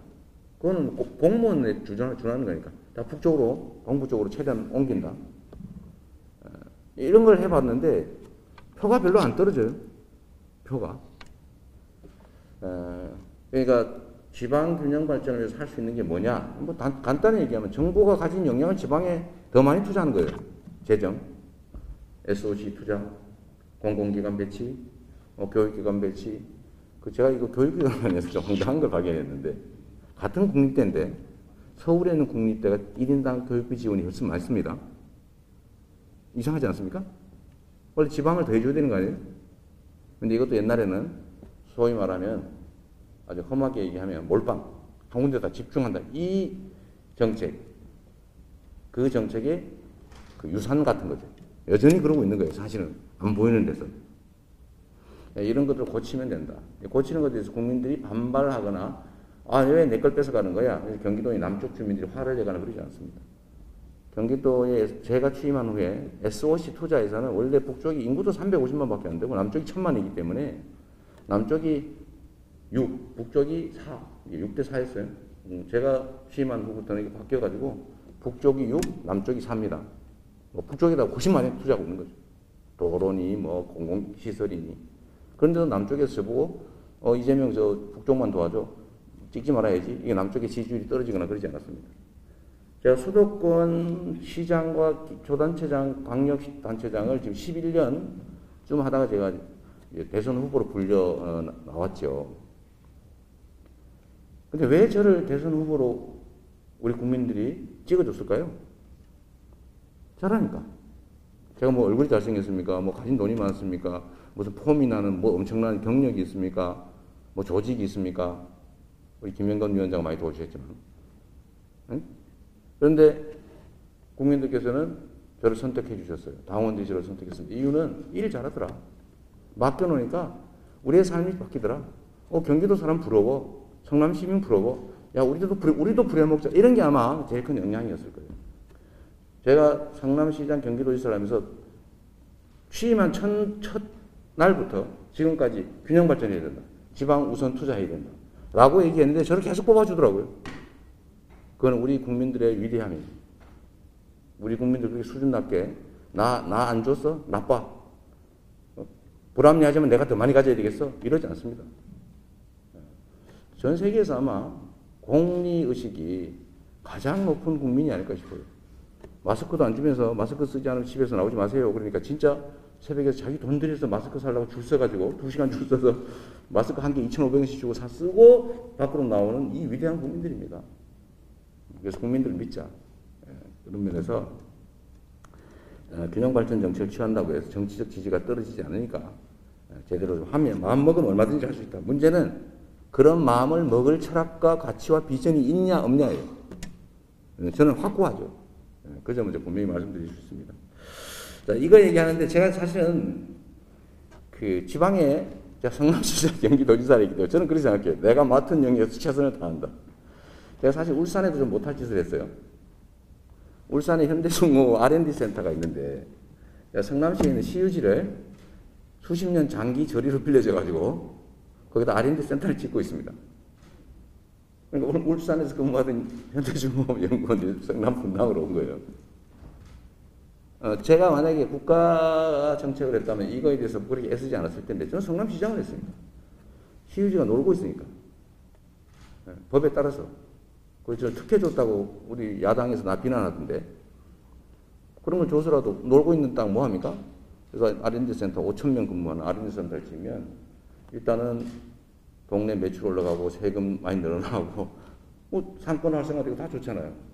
그거는 공무원에 준하는 거니까 다 북쪽으로, 동부 쪽으로 최대한 옮긴다. 이런 걸 해봤는데 표가 별로 안 떨어져요. 표가. 그러니까 지방 균형 발전을 위해서 할 수 있는 게 뭐냐? 뭐 간단히 얘기하면 정부가 가진 역량을 지방에 더 많이 투자하는 거예요. 재정, SOC 투자, 공공기관 배치, 교육기관 배치. 제가 이거 교육기관에서 좀 황당한 걸 발견했는데 같은 국립대인데 서울에 있는 국립대가 1인당 교육비 지원이 훨씬 많습니다. 이상하지 않습니까? 원래 지방을 더 해줘야 되는 거 아니에요? 근데 이것도 옛날에는 소위 말하면 아주 험하게 얘기하면 몰빵, 한 군데 다 집중한다. 이 정책, 그 정책의 그 유산 같은 거죠. 여전히 그러고 있는 거예요. 사실은 안 보이는 데서. 이런 것들을 고치면 된다. 고치는 것에 대해서 국민들이 반발하거나 왜 내 걸 뺏어가는 거야? 경기도의 남쪽 주민들이 화를 내거나 그러지 않습니다. 경기도에 제가 취임한 후에 SOC 투자 예산은 원래 북쪽이 인구도 350만 밖에 안 되고 남쪽이 1000만이기 때문에 남쪽이 6, 북쪽이 4, 6대 4였어요. 제가 취임한 후부터는 이게 바뀌어가지고 북쪽이 6, 남쪽이 4입니다. 북쪽에다 90만이 투자하고 있는 거죠. 도로니, 뭐 공공시설이니. 그런데도 남쪽에서 저보고 이재명 저 북쪽만 도와줘. 찍지 말아야지. 이게 남쪽의 지지율이 떨어지거나 그러지 않았습니다. 제가 수도권 시장과 기초단체장, 광역단체장을 지금 11년쯤 하다가 제가 대선 후보로 불려 나왔죠. 근데 왜 저를 대선 후보로 우리 국민들이 찍어줬을까요? 잘하니까. 제가 뭐 얼굴이 잘생겼습니까? 뭐 가진 돈이 많습니까? 무슨 폼이 나는 뭐 엄청난 경력이 있습니까? 뭐 조직이 있습니까? 우리 김영건 위원장 많이 도와주셨지만. 응? 그런데 국민들께서는 저를 선택해 주셨어요. 당원들이 저를 선택했습니다. 이유는 일 잘하더라. 맡겨놓으니까 우리의 삶이 바뀌더라. 경기도 사람 부러워. 성남 시민 부러워. 야, 우리도 부려먹자. 이런 게 아마 제일 큰 영향이었을 거예요. 제가 성남시장 경기도지사를 하면서 취임한 첫 날부터 지금까지 균형 발전해야 된다. 지방 우선 투자해야 된다. 라고 얘기했는데 저를 계속 뽑아주더라고요. 그건 우리 국민들의 위대함이에요. 우리 국민들 그렇게 수준 낮게 나 안 줬어? 나빠. 불합리하지만 내가 더 많이 가져야 되겠어? 이러지 않습니다. 전 세계에서 아마 공리의식이 가장 높은 국민이 아닐까 싶어요. 마스크도 안 주면서 마스크 쓰지 않으면 집에서 나오지 마세요. 그러니까 진짜 새벽에 자기 돈 들여서 마스크 살려고 줄 서가지고 2시간 줄 서서 마스크 한 개 2,500원씩 주고 쓰고 밖으로 나오는 이 위대한 국민들입니다. 그래서 국민들을 믿자. 그런 면에서 균형 발전 정책을 취한다고 해서 정치적 지지가 떨어지지 않으니까 제대로 하면 마음 먹으면 얼마든지 할 수 있다. 문제는 그런 마음을 먹을 철학과 가치와 비전이 있냐 없냐예요. 저는 확고하죠. 그 점은 분명히 말씀드릴 수 있습니다. 자, 이거 얘기하는데 제가 사실은 그 지방에 제가 성남시장 경기도지사를 했기 때문에 저는 그렇게 생각해요. 내가 맡은 영역에서 최선을 다한다. 제가 사실 울산에도 좀 못할 짓을 했어요. 울산에 현대중공업 R&D 센터가 있는데 성남시에 있는 시유지를 수십 년 장기 저리로 빌려줘가지고 거기다 R&D 센터를 짓고 있습니다. 그러니까 울산에서 근무하던 현대중공업 연구원들이 성남 분당으로 온 거예요. 제가 만약에 국가 정책을 했다면 이거에 대해서 그렇게 애쓰지 않았을 텐데 저는 성남시장을 했습니다. 시유지가 놀고 있으니까. 법에 따라서. 그래서 특혜 줬다고 우리 야당에서 나 비난하던데 그런 걸 줘서라도 놀고 있는 땅 뭐합니까? 그래서 R&D 센터 5,000명 근무하는 R&D 센터를 지으면 일단은 동네 매출 올라가고 세금 많이 늘어나고 뭐 상권 활성화되고 다 좋잖아요.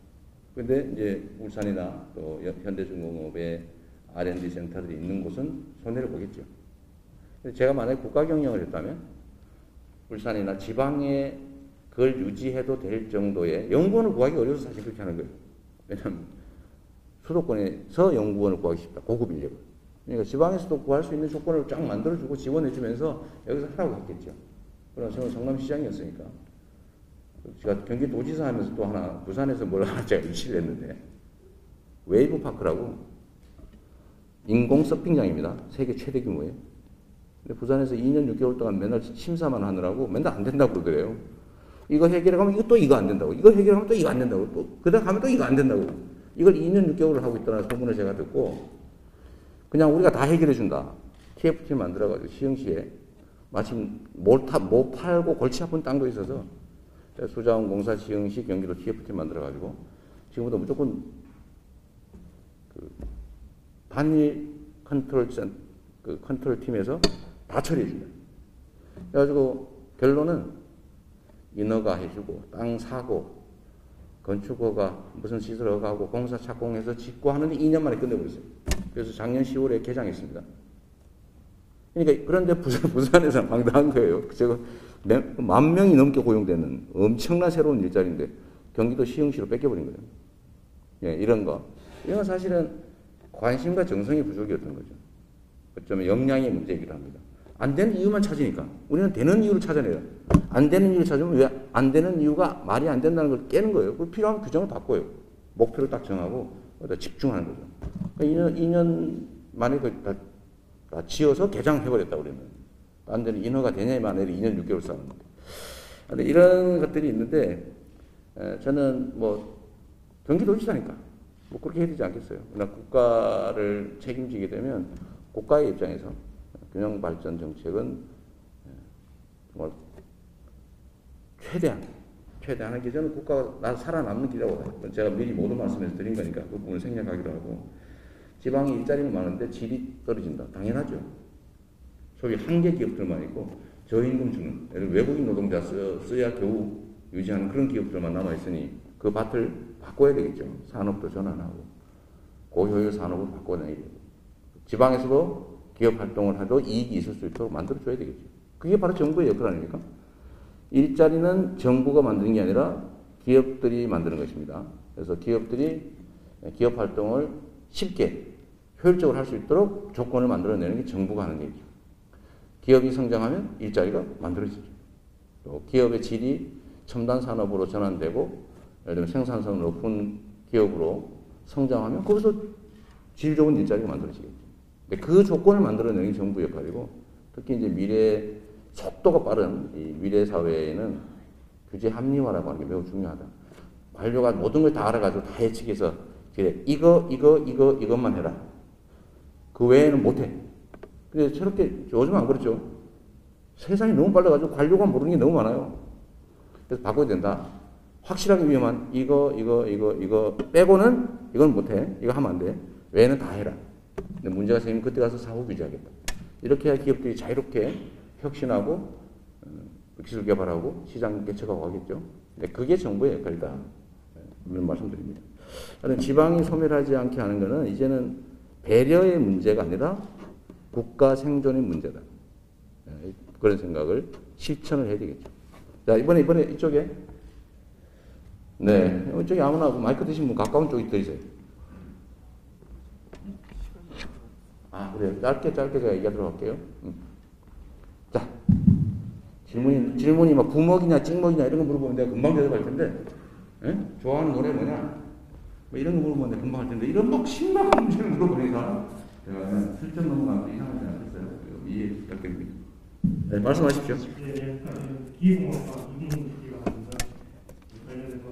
근데 이제 울산이나 또 현대중공업의 R&D 센터들이 있는 곳은 손해를 보겠죠. 제가 만약에 국가 경영을 했다면 울산이나 지방에 그걸 유지해도 될 정도의 연구원을 구하기 어려워서 사실 그렇게 하는 거예요. 왜냐하면 수도권에서 연구원을 구하기 쉽다. 고급 인력을. 그러니까 지방에서도 구할 수 있는 조건을 쫙 만들어주고 지원해주면서 여기서 하라고 했겠죠. 그럼 저는 성남시장이었으니까. 제가 경기도지사 하면서 또 하나 부산에서 뭘 하나 제가 유치를 했는데 웨이브 파크라고 인공 서핑장입니다. 세계 최대 규모예요. 근데 부산에서 2년 6개월 동안 맨날 심사만 하느라고 맨날 안 된다고 그러더래요. 이거 해결하면 이거 또 이거 안 된다고. 이거 해결하면 또 이거 안 된다고. 또 그다음 하면 또 이거 안 된다고. 이걸 2년 6개월을 하고 있다는 소문을 제가 듣고 그냥 우리가 다 해결해 준다. TFT를 만들어가지고 시흥시에 마침 못 팔고 골치 아픈 땅도 있어서 수자원공사 시흥시 경기도 TFT 만들어가지고 지금부터 무조건 그 단일 컨트롤 컨트롤 팀에서 다 처리해 준다. 그래가지고 결론은 인허가 해주고 땅 사고 건축허가 무슨 시설 허가하고 공사 착공해서 짓고 하는데 2년 만에 끝내버렸어요. 그래서 작년 10월에 개장했습니다. 그러니까 그런데 부산에서 황당한 거예요. 제가 10,000명이 넘게 고용되는 엄청난 새로운 일자리인데 경기도 시흥시로 뺏겨버린 거예요. 예, 이런 거. 이건 사실은 관심과 정성이 부족이었던 거죠. 어쩌면 역량의 문제이기도 합니다. 안 되는 이유만 찾으니까. 우리는 되는 이유를 찾아내요. 안 되는 이유를 찾으면 왜 안 되는 이유가 말이 안 된다는 걸 깨는 거예요. 그걸 필요하면 규정을 바꿔요. 목표를 딱 정하고 거기다 집중하는 거죠. 그러니까 2년 만에 다 지어서 개장해버렸다 우리는. 안 되는 인허가 되냐만 해도 2년 6개월 싸웠는데. 근데 이런 것들이 있는데 저는 뭐 경기도지사니까 뭐 그렇게 해야 되지 않겠어요. 그러나 국가를 책임지게 되면 국가의 입장에서 균형발전 정책은 정말 최대한 하기 전에 국가가 나 살아남는 길이라고 봐요. 제가 미리 모든 말씀해서 드린 거니까 그 부분을 생략하기로 하고 지방에 일자리는 많은데 질이 떨어진다. 당연하죠. 소위 한계 기업들만 있고 저임금 주는 외국인 노동자 써야 겨우 유지하는 그런 기업들만 남아있으니 그 밭을 바꿔야 되겠죠. 산업도 전환하고 고효율 산업을 바꿔내야 되고 지방에서도 기업 활동을 해도 이익이 있을 수 있도록 만들어줘야 되겠죠. 그게 바로 정부의 역할 아닙니까? 일자리는 정부가 만드는 게 아니라 기업들이 만드는 것입니다. 그래서 기업들이 기업 활동을 쉽게 효율적으로 할 수 있도록 조건을 만들어내는 게 정부가 하는 일이죠. 기업이 성장하면 일자리가 만들어지죠. 또 기업의 질이 첨단 산업으로 전환되고 예를 들면 생산성 높은 기업으로 성장하면 거기서 질 좋은 일자리가 만들어지겠죠. 근데 그 조건을 만들어내는 게 정부 역할이고 특히 이제 미래 속도가 빠른 이 미래 사회에는 규제 합리화라고 하는 게 매우 중요하다. 관료가 모든 걸 다 알아가지고 다 예측해서 그래 이것만 해라. 그 외에는 못해. 근데 저렇게 요즘 안 그렇죠. 세상이 너무 빨라가지고 관료가 모르는 게 너무 많아요. 그래서 바꿔야 된다. 확실하게 위험한 이거 빼고는 이건 못해. 이거 하면 안 돼. 외에는 다 해라. 근데 문제가 생기면 그때 가서 사후 규제하겠다. 이렇게 해야 기업들이 자유롭게 혁신하고 기술 개발하고 시장 개척하고 하겠죠. 근데 그게 정부의 역할이다. 이런 말씀드립니다. 지방이 소멸하지 않게 하는 것은 이제는 배려의 문제가 아니라 국가 생존의 문제다. 그런 생각을 실천을 해야 되겠죠. 자, 이번에 이쪽에. 네. 이쪽에 아무나 마이크 드신 분 가까운 쪽에 들으세요. 그래요. 짧게 제가 얘기하도록 할게요. 자, 질문이 막 부먹이냐 찍먹이냐 이런 거 물어보면 내가 금방 대답할 텐데, 좋아하는 노래 뭐냐? 뭐 이런 거 물어보면 내가 금방 할 텐데, 이런 막 심각한 문제를 물어보니까 제가 그냥 슬쩍 넘어가면 이상하지 않겠어요? 이해 부탁드립니다. 네, 말씀하십시오. 네, 기계공학과 이분기가 아닙니다. 관련해서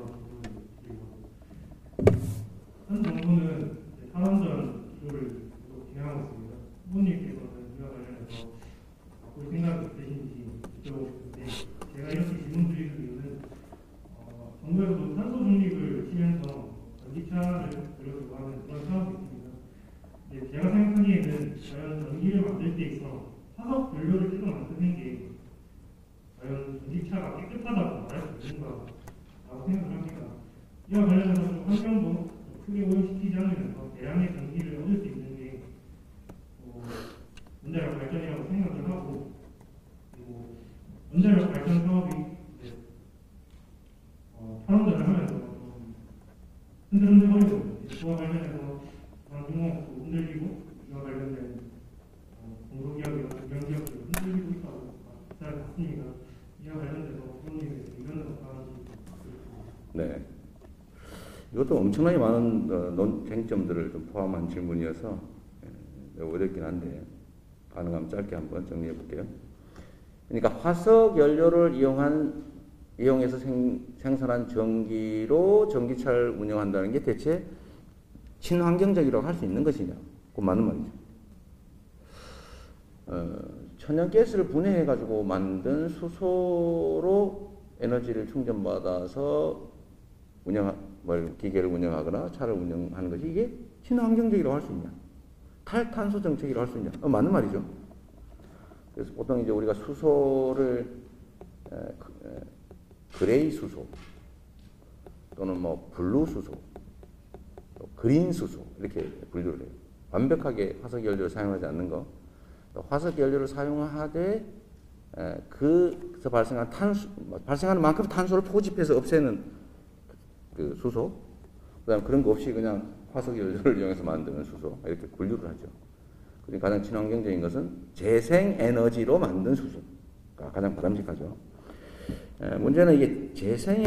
한 정부는 탈원전 기조를 진행하고 있습니다. 후보님께서는 이와 관련해서 바꿀 생각이 있으신지 여쭤보고 싶은데, 제가 이렇게 질문 드리는 이유는 정부에서도 탄소 중립을 치면서 전기차를 들여주고 하는 그런 사업이 있습니다. 근데 제가 생각하기에는 과연 전기를 만들 때 있어 화석 연료를 계속 만드는 게 과연 전기차가 깨끗하다고 말할 수 있는가라고 생각을 합니다. 이와 관련해서 좀 환경도 크게 오염시키지 않으면서 대량의 전기를 얻을 수 있는 게 원자력 발전이라고 생각을 하고, 그리고 원자력 발전 사업이 탈원전을 하면서 좀 흔들흔들거리거든요. 그와 관련해서 방송국도 흔들리고, 이와 관련된 공소기업이나 공영기업도 흔들리고 있다고 봤습니다. 이와 관련돼서 부모님의 의견은 어떠한지. 네. 이것도 엄청나게 많은 쟁점들을 좀 포함한 질문이어서 매우 어렵긴 한데 가능하면 짧게 한번 정리해 볼게요. 그러니까 화석 연료를 이용해서 생산한 전기로 전기차를 운영한다는 게 대체 친환경적이라고 할 수 있는 것이냐? 그건 맞는 말이죠. 천연가스를 분해해 가지고 만든 수소로 에너지를 충전받아서 기계를 운영하거나 차를 운영하는 것이 이게 친환경적이라고 할 수 있냐? 탈탄소 정책이라고 할 수 있냐? 맞는 말이죠. 그래서 보통 이제 우리가 수소를 그레이 수소 또는 뭐 블루 수소, 그린 수소 이렇게 분류를 해요. 완벽하게 화석 연료를 사용하지 않는 거, 화석 연료를 사용하되 그래서 발생하는 만큼 탄소를 포집해서 없애는 그 수소, 그다음 그런 거 없이 그냥 화석 연료를 이용해서 만드는 수소 이렇게 분류를 하죠. 그리고 가장 친환경적인 것은 재생 에너지로 만든 수소가 가장 바람직하죠. 문제는 이게 재생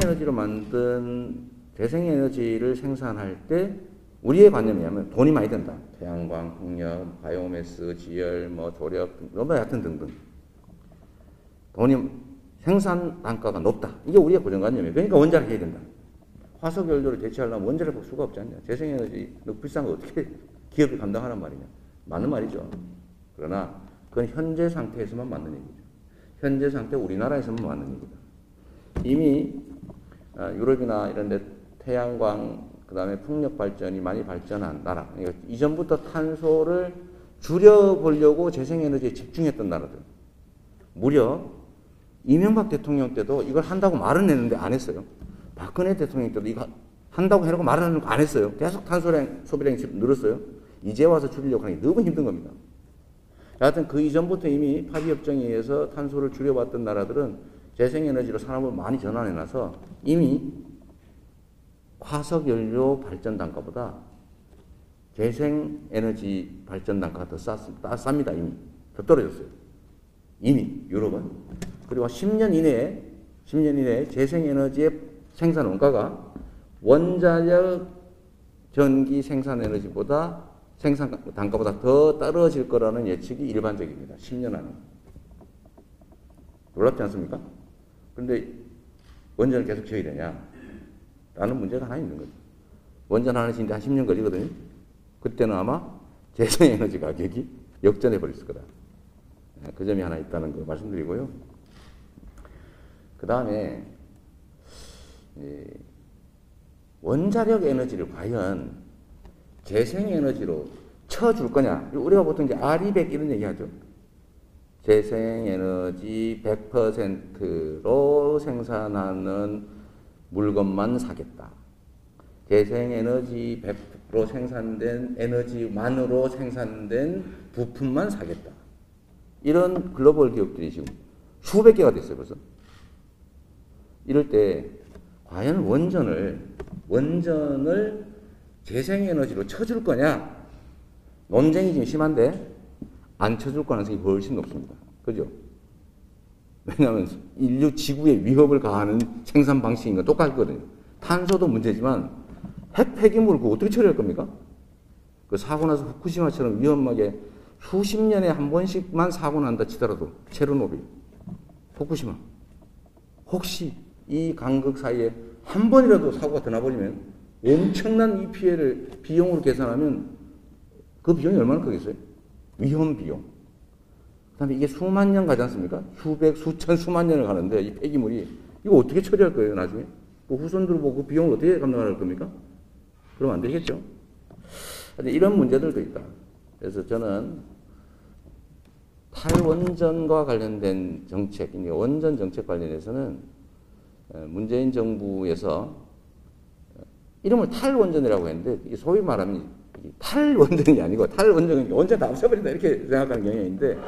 에너지를 생산할 때 우리의 관념이 뭐냐면 돈이 많이 든다. 태양광, 풍력, 바이오매스, 지열, 조력, 하여튼 등등. 생산 단가가 높다. 이게 우리의 고정관념이에요. 그러니까 원자력 해야 된다. 화석 연료를 대체하려면 원자력 볼 수가 없지 않냐. 재생에너지 너무 비싼 거 어떻게 기업이 감당하란 말이냐. 맞는 말이죠. 그러나 그건 현재 상태에서만 맞는 얘기죠. 현재 상태 우리나라에서만 맞는 얘기다. 이미 유럽이나 이런 데 태양광 그 다음에 풍력 발전이 많이 발전한 나라, 그러니까 이전부터 탄소를 줄여보려고 재생에너지에 집중했던 나라들, 무려 이명박 대통령 때도 이걸 한다고 말은 했는데 안 했어요. 박근혜 대통령 때도 이거 한다고 해놓고 말은 안 했어요. 계속 탄소량 소비량이 늘었어요. 이제 와서 줄이려고 하는 게 너무 힘든 겁니다. 하여튼 그 이전부터 이미 파리협정에 의해서 탄소를 줄여왔던 나라들은 재생에너지로 산업을 많이 전환해놔서 이미 화석연료 발전 단가보다 재생에너지 발전 단가가 더 쌉니다. 이미 더 떨어졌어요. 이미 유럽은. 그리고 10년 이내에 재생에너지의 생산 원가가 원자력 전기 생산 에너지보다 생산 단가보다 더 떨어질 거라는 예측이 일반적입니다. 10년 안에. 놀랍지 않습니까? 그런데 원전을 계속 지어야 되냐? 라는 문제가 하나 있는 거죠. 원전 하나 짓는데 한 10년 걸리거든요. 그때는 아마 재생에너지 가격이 역전해 버릴 거다. 그 점이 하나 있다는 거 말씀드리고요. 그 다음에 원자력 에너지를 과연 재생에너지로 쳐줄 거냐? 우리가 보통 이제 R200 이런 얘기하죠. 재생에너지 100%로 생산하는 물건만 사겠다. 재생에너지 100% 생산된 에너지만으로 생산된 부품만 사겠다. 이런 글로벌 기업들이 지금 수백 개가 됐어요, 벌써. 이럴 때 과연 원전을 재생에너지로 쳐줄 거냐? 논쟁이 지금 심한데 안 쳐줄 가능성이 훨씬 높습니다. 그죠? 왜냐하면 인류 지구에 위협을 가하는 생산 방식인 건 똑같거든요. 탄소도 문제지만 핵 폐기물을 그거 어떻게 처리할 겁니까? 그 사고 나서 후쿠시마처럼 위험하게 수십 년에 한 번씩만 사고 난다 치더라도 체르노빌, 후쿠시마 혹시 이 간극 사이에 한 번이라도 사고가 더 나버리면 엄청난 이 피해를 비용으로 계산하면 그 비용이 얼마나 크겠어요? 위험 비용. 그 다음에 이게 수만 년 가지 않습니까? 수백, 수천, 수만 년을 가는데 이 폐기물이 이거 어떻게 처리할 거예요 나중에? 그 후손들 보고 그 비용을 어떻게 감당할 겁니까? 그러면 안 되겠죠. 이런 문제들도 있다. 그래서 저는 탈원전과 관련된 정책, 원전 정책 관련해서는 문재인 정부에서 이름을 탈원전이라고 했는데 소위 말하면 탈원전이 아니고 탈원전은 원전 다 없애버린다 이렇게 생각하는 경향이 있는데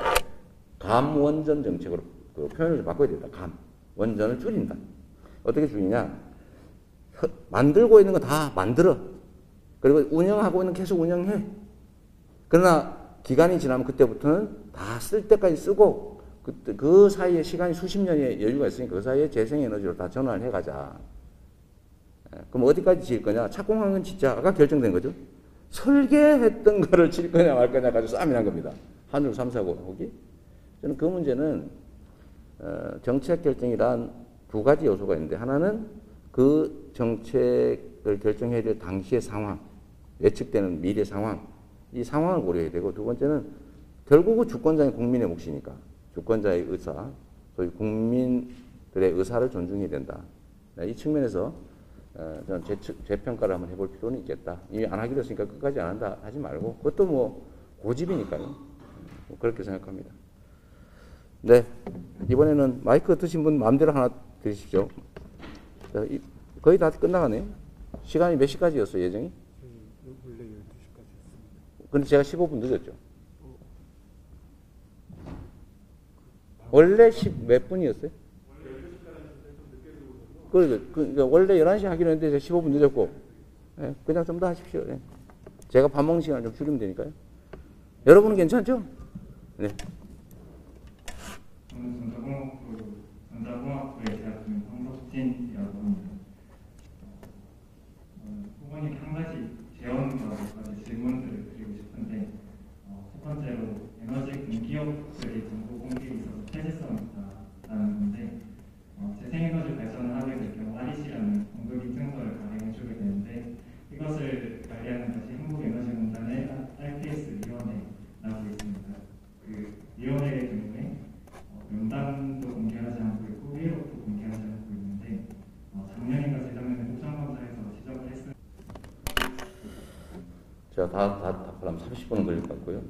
감원전 정책으로 그 표현을 좀 바꿔야 된다. 감. 원전을 줄인다. 어떻게 줄이냐? 만들고 있는 거 다 만들어. 그리고 운영하고 있는 계속 운영해. 그러나 기간이 지나면 그때부터는 다 쓸 때까지 쓰고 그 사이에 시간이 수십 년의 여유가 있으니까 그 사이에 재생에너지로 다 전환을 해가자. 그럼 어디까지 지을 거냐? 착공한 건 진짜 아까 결정된 거죠. 설계했던 거를 질 거냐 말 거냐 가지고 싸움이 난 겁니다. 한울 3, 4, 5기. 저는 그 문제는 정책 결정이란 두 가지 요소가 있는데 하나는 그 정책을 결정해야 될 당시의 상황, 예측되는 미래 상황, 이 상황을 고려해야 되고 두 번째는 결국은 주권자인 국민의 몫이니까 주권자의 의사, 소위 국민들의 의사를 존중해야 된다. 이 측면에서 저는 재평가를 한번 해볼 필요는 있겠다. 이미 안 하기로 했으니까 끝까지 안 한다 하지 말고 그것도 뭐 고집이니까요. 그렇게 생각합니다. 네, 이번에는 마이크 드신 분 마음대로 하나 드리십시오. 거의 다 끝나가네요. 시간이 몇 시까지였어요, 예정이? 원래 12시까지였습니다. 근데 제가 15분 늦었죠. 원래 10 몇 분이었어요? 그러니까 원래 11시 하기로 했는데 제가 15분 늦었고, 네, 그냥 좀 더 하십시오. 네. 제가 밥 먹는 시간을 좀 줄이면 되니까요. 여러분은 괜찮죠? 네. 저는 전자공학부에 재학 중인 황석진이라고 합니다. 후보님께 한 가지 제언과 몇 가지 질문들을 드리고 싶은데 첫 번째로 에너지 공기업들이 정보 공개에 있어서 폐쇄성이 있다라는 건데 재생에너지 발전을 하게 될 경우 REC라는 공급 인증서를 발행해주게 되는데 이것을 관리하는 것이 한국에너지공단의 RPS 위원회라고 있습니다. 그 위원회의 경우에 명단도 공개하지 않고 있고 회의록도 공개하지 않고 있는데 작년인가 재작년에 국정감사에서 지적을 했습니다. 제가 다 답하려면 30분은 걸릴 것 같고요.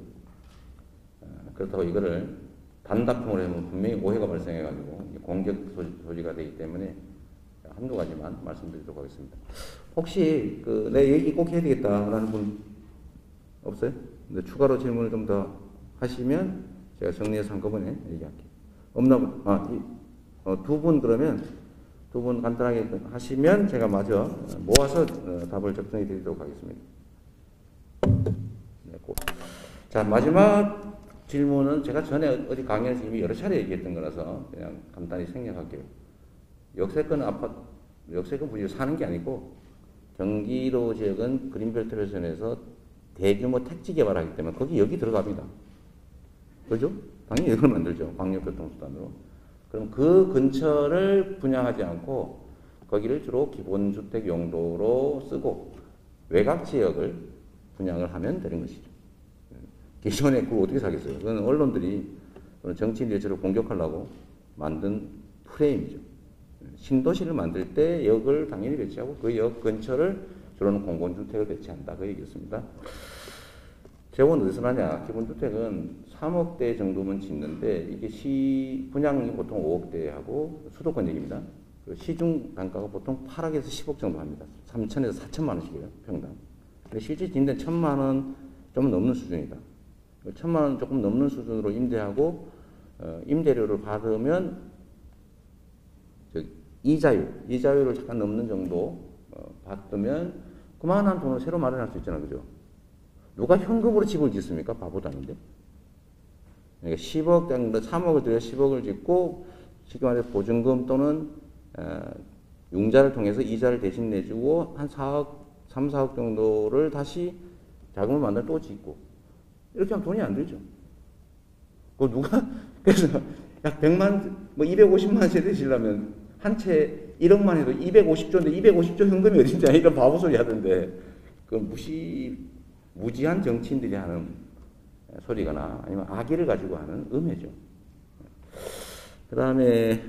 그렇다고 이거를 단답형으로 하면 분명히 오해가 발생해가지고 공격 소지가 되기 때문에 한두 가지만 말씀드리도록 하겠습니다. 혹시 내 얘기 꼭 해야 되겠다라는 분 없어요? 근데 추가로 질문을 좀 더 하시면 제가 정리해서 한꺼번에 얘기할게요. 없나 보다. 두 분 그러면 두 분 간단하게 하시면 제가 마저 모아서 답을 적정해 드리도록 하겠습니다. 네, 자, 마지막 질문은 제가 전에 어디 강연에서 이미 여러 차례 얘기했던 거라서 그냥 간단히 생략할게요. 역세권 부지를 사는 게 아니고 경기도 지역은 그린벨트 회선에서 대규모 택지 개발하기 때문에 여기 들어갑니다. 그죠? 당연히 이걸 만들죠. 광역교통수단으로. 그럼 그 근처를 분양하지 않고 거기를 주로 기본주택 용도로 쓰고 외곽 지역을 분양을 하면 되는 것이죠. 기존에 그걸 어떻게 사겠어요? 그건 언론들이 정치인들이 저를 공격하려고 만든 프레임이죠. 신도시를 만들 때 역을 당연히 배치하고 그 역 근처를 주로는 공공주택을 배치한다. 그 얘기였습니다. 재원 어디서 나냐? 기본주택은 3억대 정도면 짓는데 이게 시 분양이 보통 5억대 하고 수도권 얘기입니다. 시중 단가가 보통 8억에서 10억 정도 합니다. 3천에서 4천만 원씩이에요. 평당. 근데 실제 짓는 1,000만 원 좀 넘는 수준이다. 1,000만 원 조금 넘는 수준으로 임대하고 임대료를 받으면 이자율을 잠깐 넘는 정도 받으면 그만한 돈을 새로 마련할 수 있잖아요. 그죠? 누가 현금으로 집을 짓습니까? 바보도 아닌데. 그러니까 10억, 3억을 들여 10억을 짓고 쉽게 말해서 보증금 또는 융자를 통해서 이자를 대신 내주고 한 4억, 3, 4억 정도를 다시 자금을 만들어 또 짓고 이렇게 하면 돈이 안 들죠. 그 누가 그래서 약 100만, 뭐 250만 세대 되시려면 한 채 1억만 해도 250조인데 250조 현금이 어딘지 이런 바보 소리 하던데 그 무지한 정치인들이 하는 소리거나 아니면 악의를 가지고 하는 음해죠. 그 다음에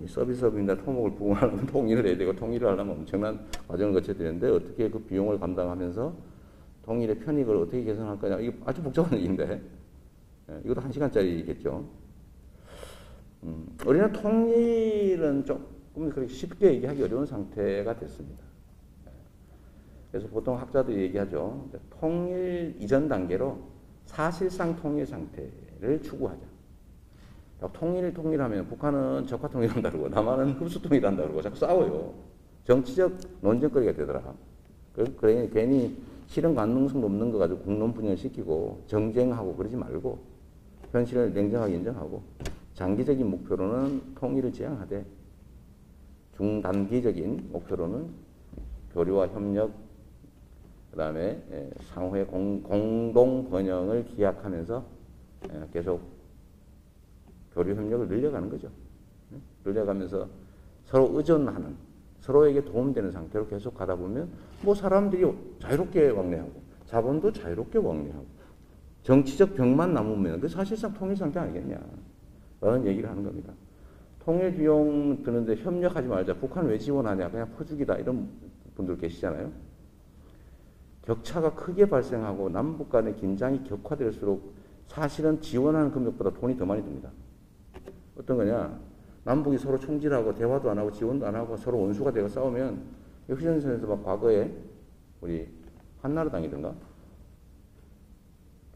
서비스업입니다. 토목을 부응하려면 통일을 해야 되고 통일을 하려면 엄청난 과정을 거쳐야 되는데 어떻게 그 비용을 감당하면서 통일의 편익을 어떻게 개선할 거냐. 이게 아주 복잡한 얘기인데 이것도 1시간짜리겠죠. 우리는 통일은 조금 그렇게 쉽게 얘기하기 어려운 상태가 됐습니다. 그래서 보통 학자들이 얘기하죠. 통일 이전 단계로 사실상 통일 상태를 추구하자. 통일하면 북한은 적화 통일한다 그러고 남한은 흡수 통일한다 그러고 자꾸 싸워요. 정치적 논쟁거리가 되더라. 그래 괜히 실현 가능성 없는 거 가지고 국론 분열시키고 정쟁하고 그러지 말고 현실을 냉정하게 인정하고 장기적인 목표로는 통일을 지향하되 중단기적인 목표로는 교류와 협력 그 다음에 상호의 공동 번영을 기약하면서 계속 교류 협력을 늘려가는 거죠. 늘려가면서 서로 의존하는 서로에게 도움되는 상태로 계속 가다 보면 뭐 사람들이 자유롭게 왕래하고 자본도 자유롭게 왕래하고 정치적 벽만 남으면 그 사실상 통일 상태 아니겠냐 라는 얘기를 하는 겁니다. 통일 비용 드는데 협력하지 말자. 북한 왜 지원하냐. 그냥 퍼주기다. 이런 분들 계시잖아요. 격차가 크게 발생하고 남북 간의 긴장이 격화될수록 사실은 지원하는 금액보다 돈이 더 많이 듭니다. 어떤 거냐. 남북이 서로 총질하고 대화도 안 하고 지원도 안 하고 서로 원수가 되고 싸우면 휴전선에서 막 과거에 우리 한나라당이든가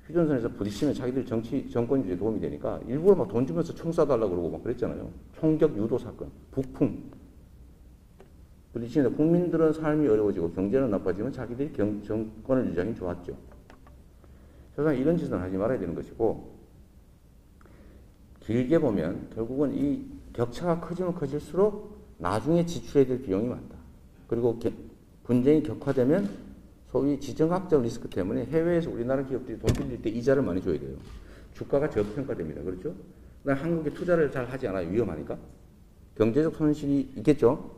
휴전선에서 부딪히면 자기들 정권이 도움이 되니까 일부러 막 돈 주면서 총 쏴달라고 그러고 막 그랬잖아요. 총격 유도 사건, 북풍. 부딪히는데 국민들은 삶이 어려워지고 경제는 나빠지면 자기들이 정권을 유지하기 좋았죠. 세상에 이런 짓은 하지 말아야 되는 것이고 길게 보면 결국은 이 격차가 커지면 커질수록 나중에 지출해야 될 비용이 많다. 그리고 분쟁이 격화되면 소위 지정학적 리스크 때문에 해외에서 우리나라 기업들이 돈 빌릴 때 이자를 많이 줘야 돼요. 주가가 저평가됩니다. 그렇죠? 그다음에 한국에 투자를 잘 하지 않아요. 위험하니까. 경제적 손실이 있겠죠?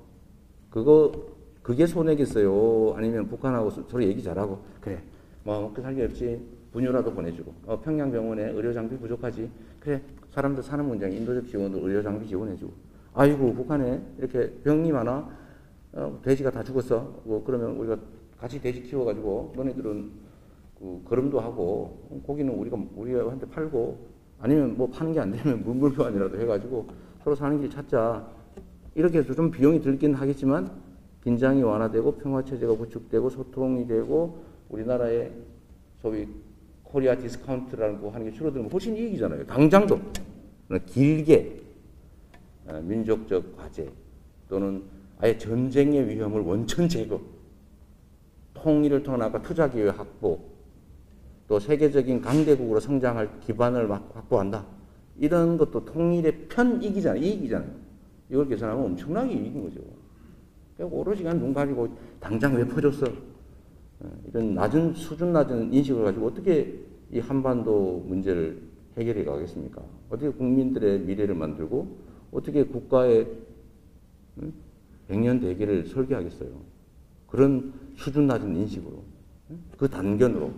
그게 손해겠어요? 아니면 북한하고 서로 얘기 잘하고, 그래, 뭐, 먹고 살기 없지. 분유라도 보내주고, 평양병원에 의료장비 부족하지. 그래, 사람들 사는 문제에 인도적 지원도 의료장비 지원해주고. 아이고, 북한에 이렇게 병이 많아. 돼지가 다 죽었어. 뭐, 그러면 우리가 같이 돼지 키워가지고, 너네들은 거름도 하고, 고기는 우리한테 팔고, 아니면 뭐 파는 게 안 되면 물교환이라도 해가지고 서로 사는 길 찾자. 이렇게 해서 좀 비용이 들긴 하겠지만, 긴장이 완화되고, 평화체제가 구축되고, 소통이 되고, 우리나라의 소위 코리아 디스카운트라고 하는 게 줄어들면 훨씬 이익이잖아요. 당장도. 길게 민족적 과제 또는 아예 전쟁의 위험을 원천 제거, 통일을 통한 아까 투자 기회 확보, 또 세계적인 강대국으로 성장할 기반을 확보한다. 이런 것도 통일의 편이익이잖아요. 이익이잖아요. 이걸 계산하면 엄청나게 이익인 거죠. 그러니까 오로지 그냥 눈 가리고 당장 왜 퍼줬어? 이런 수준 낮은 인식을 가지고 어떻게 이 한반도 문제를 해결해 가겠습니까? 어떻게 국민들의 미래를 만들고 어떻게 국가의 백년 대계를 설계하겠어요? 그런 수준 낮은 인식으로, 그 단견으로.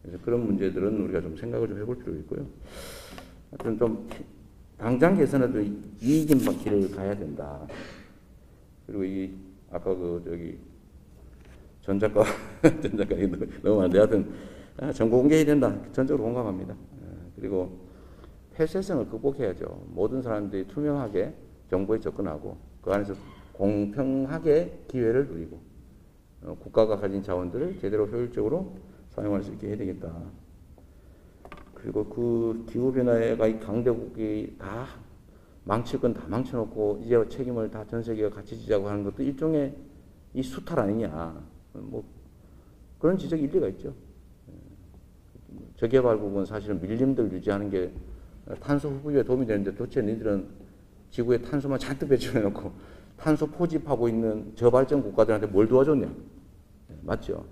그래서 그런 문제들은 우리가 좀 생각을 좀 해볼 필요가 있고요. 하여튼 좀 당장 개선해도 이익인 길을 가야 된다. 그리고 아까 전작가 너무 안 돼. 하여튼 정보 공개해야 된다. 전적으로 공감합니다. 그리고 폐쇄성을 극복해야죠. 모든 사람들이 투명하게 정보에 접근하고 그 안에서 공평하게 기회를 누리고 국가가 가진 자원들을 제대로 효율적으로 사용할 수 있게 해야 되겠다. 그리고 그 기후변화가 이 강대국이 다 망칠 건 다 망쳐놓고 이제 책임을 다 전 세계가 같이 지자고 하는 것도 일종의 이 수탈 아니냐. 뭐 그런 지적이 일리가 있죠. 저개발 부분 사실은 밀림들 유지하는 게 탄소 흡입에 도움이 되는데 도대체 너희들은 지구에 탄소만 잔뜩 배출해놓고 탄소 포집하고 있는 저발전 국가들한테 뭘 도와줬냐? 맞죠?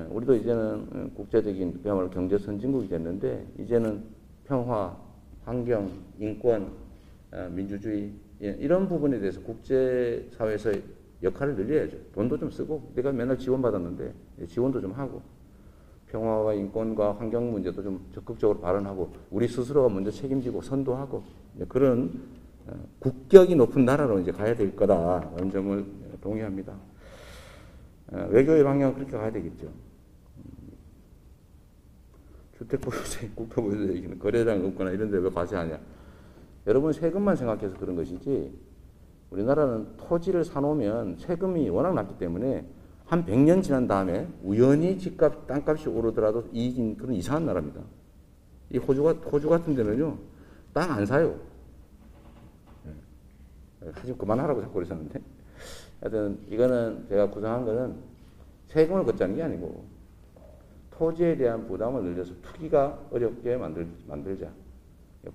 우리도 이제는 국제적인 그야말로 경제 선진국이 됐는데 이제는 평화, 환경, 인권, 민주주의 이런 부분에 대해서 국제사회에서 역할을 늘려야죠. 돈도 좀 쓰고 내가 맨날 지원받았는데 지원도 좀 하고 평화와 인권과 환경 문제도 좀 적극적으로 발언하고 우리 스스로가 먼저 책임지고 선도하고 그런 국격이 높은 나라로 이제 가야 될 거다라는 점을 동의합니다. 외교의 방향은 그렇게 가야 되겠죠. 주택보유세, 국토보유세 얘기는 거래량 없거나 이런 데 왜 과세하냐. 여러분 세금만 생각해서 그런 것이지 우리나라는 토지를 사놓으면 세금이 워낙 낮기 때문에 한 100년 지난 다음에 우연히 집값, 땅값이 오르더라도 이익인 그런 이상한 나라입니다. 이 호주 같은 데는요, 땅 안 사요. 하지 그만하라고 자꾸 그러셨는데. 하여튼 이거는 제가 구상한 거는 세금을 걷자는 게 아니고 토지에 대한 부담을 늘려서 투기가 어렵게 만들자.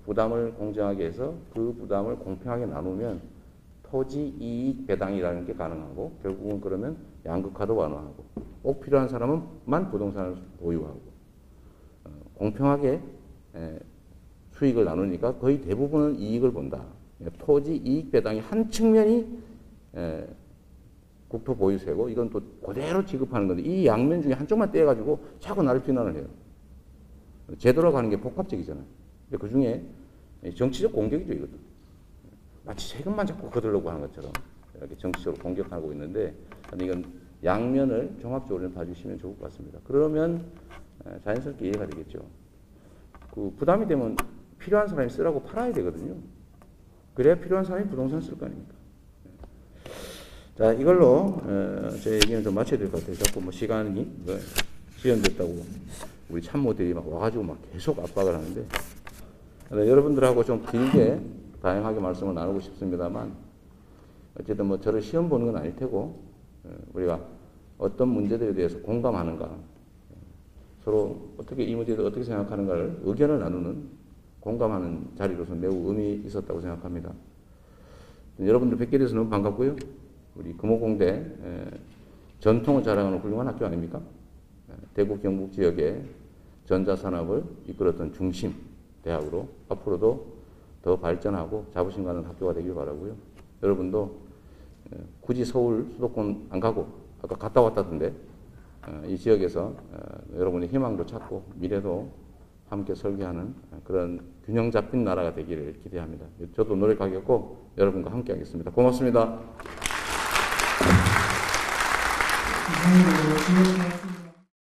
부담을 공정하게 해서 그 부담을 공평하게 나누면 토지 이익 배당이라는 게 가능하고 결국은 그러면 양극화도 완화하고 꼭 필요한 사람은만 부동산을 보유하고 공평하게 수익을 나누니까 거의 대부분은 이익을 본다. 토지 이익 배당이 한 측면이 국토 보유세고 이건 또 그대로 지급하는 건데 이 양면 중에 한쪽만 떼가지고 자꾸 나를 비난을 해요. 제도로 가는 게 복합적이잖아요. 그 중에 정치적 공격이죠, 이것도. 마치 세금만 자꾸 거두려고 하는 것처럼 이렇게 정치적으로 공격하고 있는데 이건 양면을 종합적으로 봐주시면 좋을 것 같습니다. 그러면 자연스럽게 이해가 되겠죠. 그 부담이 되면 필요한 사람이 쓰라고 팔아야 되거든요. 그래야 필요한 사람이 부동산 쓸 거 아닙니까? 자, 이걸로 제 얘기는 좀 마쳐야 될 것 같아요. 자꾸 뭐 시간이 지연됐다고 우리 참모들이 막 와가지고 막 계속 압박을 하는데 여러분들하고 좀 길게 다양하게 말씀을 나누고 싶습니다만 어쨌든 뭐 저를 시험 보는 건 아닐 테고 우리가 어떤 문제들에 대해서 공감하는가 서로 어떻게 이 문제에 어떻게 생각하는가를 의견을 나누는 공감하는 자리로서 매우 의미 있었다고 생각합니다. 여러분들 뵙게 돼서 너무 반갑고요. 우리 금호공대 전통을 자랑하는 훌륭한 학교 아닙니까? 대구 경북 지역의 전자산업을 이끌었던 중심 대학으로 앞으로도 더 발전하고 자부심 가는 학교가 되길 바라고요. 여러분도 굳이 서울 수도권 안 가고 아까 갔다 왔다던데 이 지역에서 여러분의 희망도 찾고 미래도 함께 설계하는 그런 균형 잡힌 나라가 되기를 기대합니다. 저도 노력하겠고 여러분과 함께 하겠습니다. 고맙습니다. 감사합니다.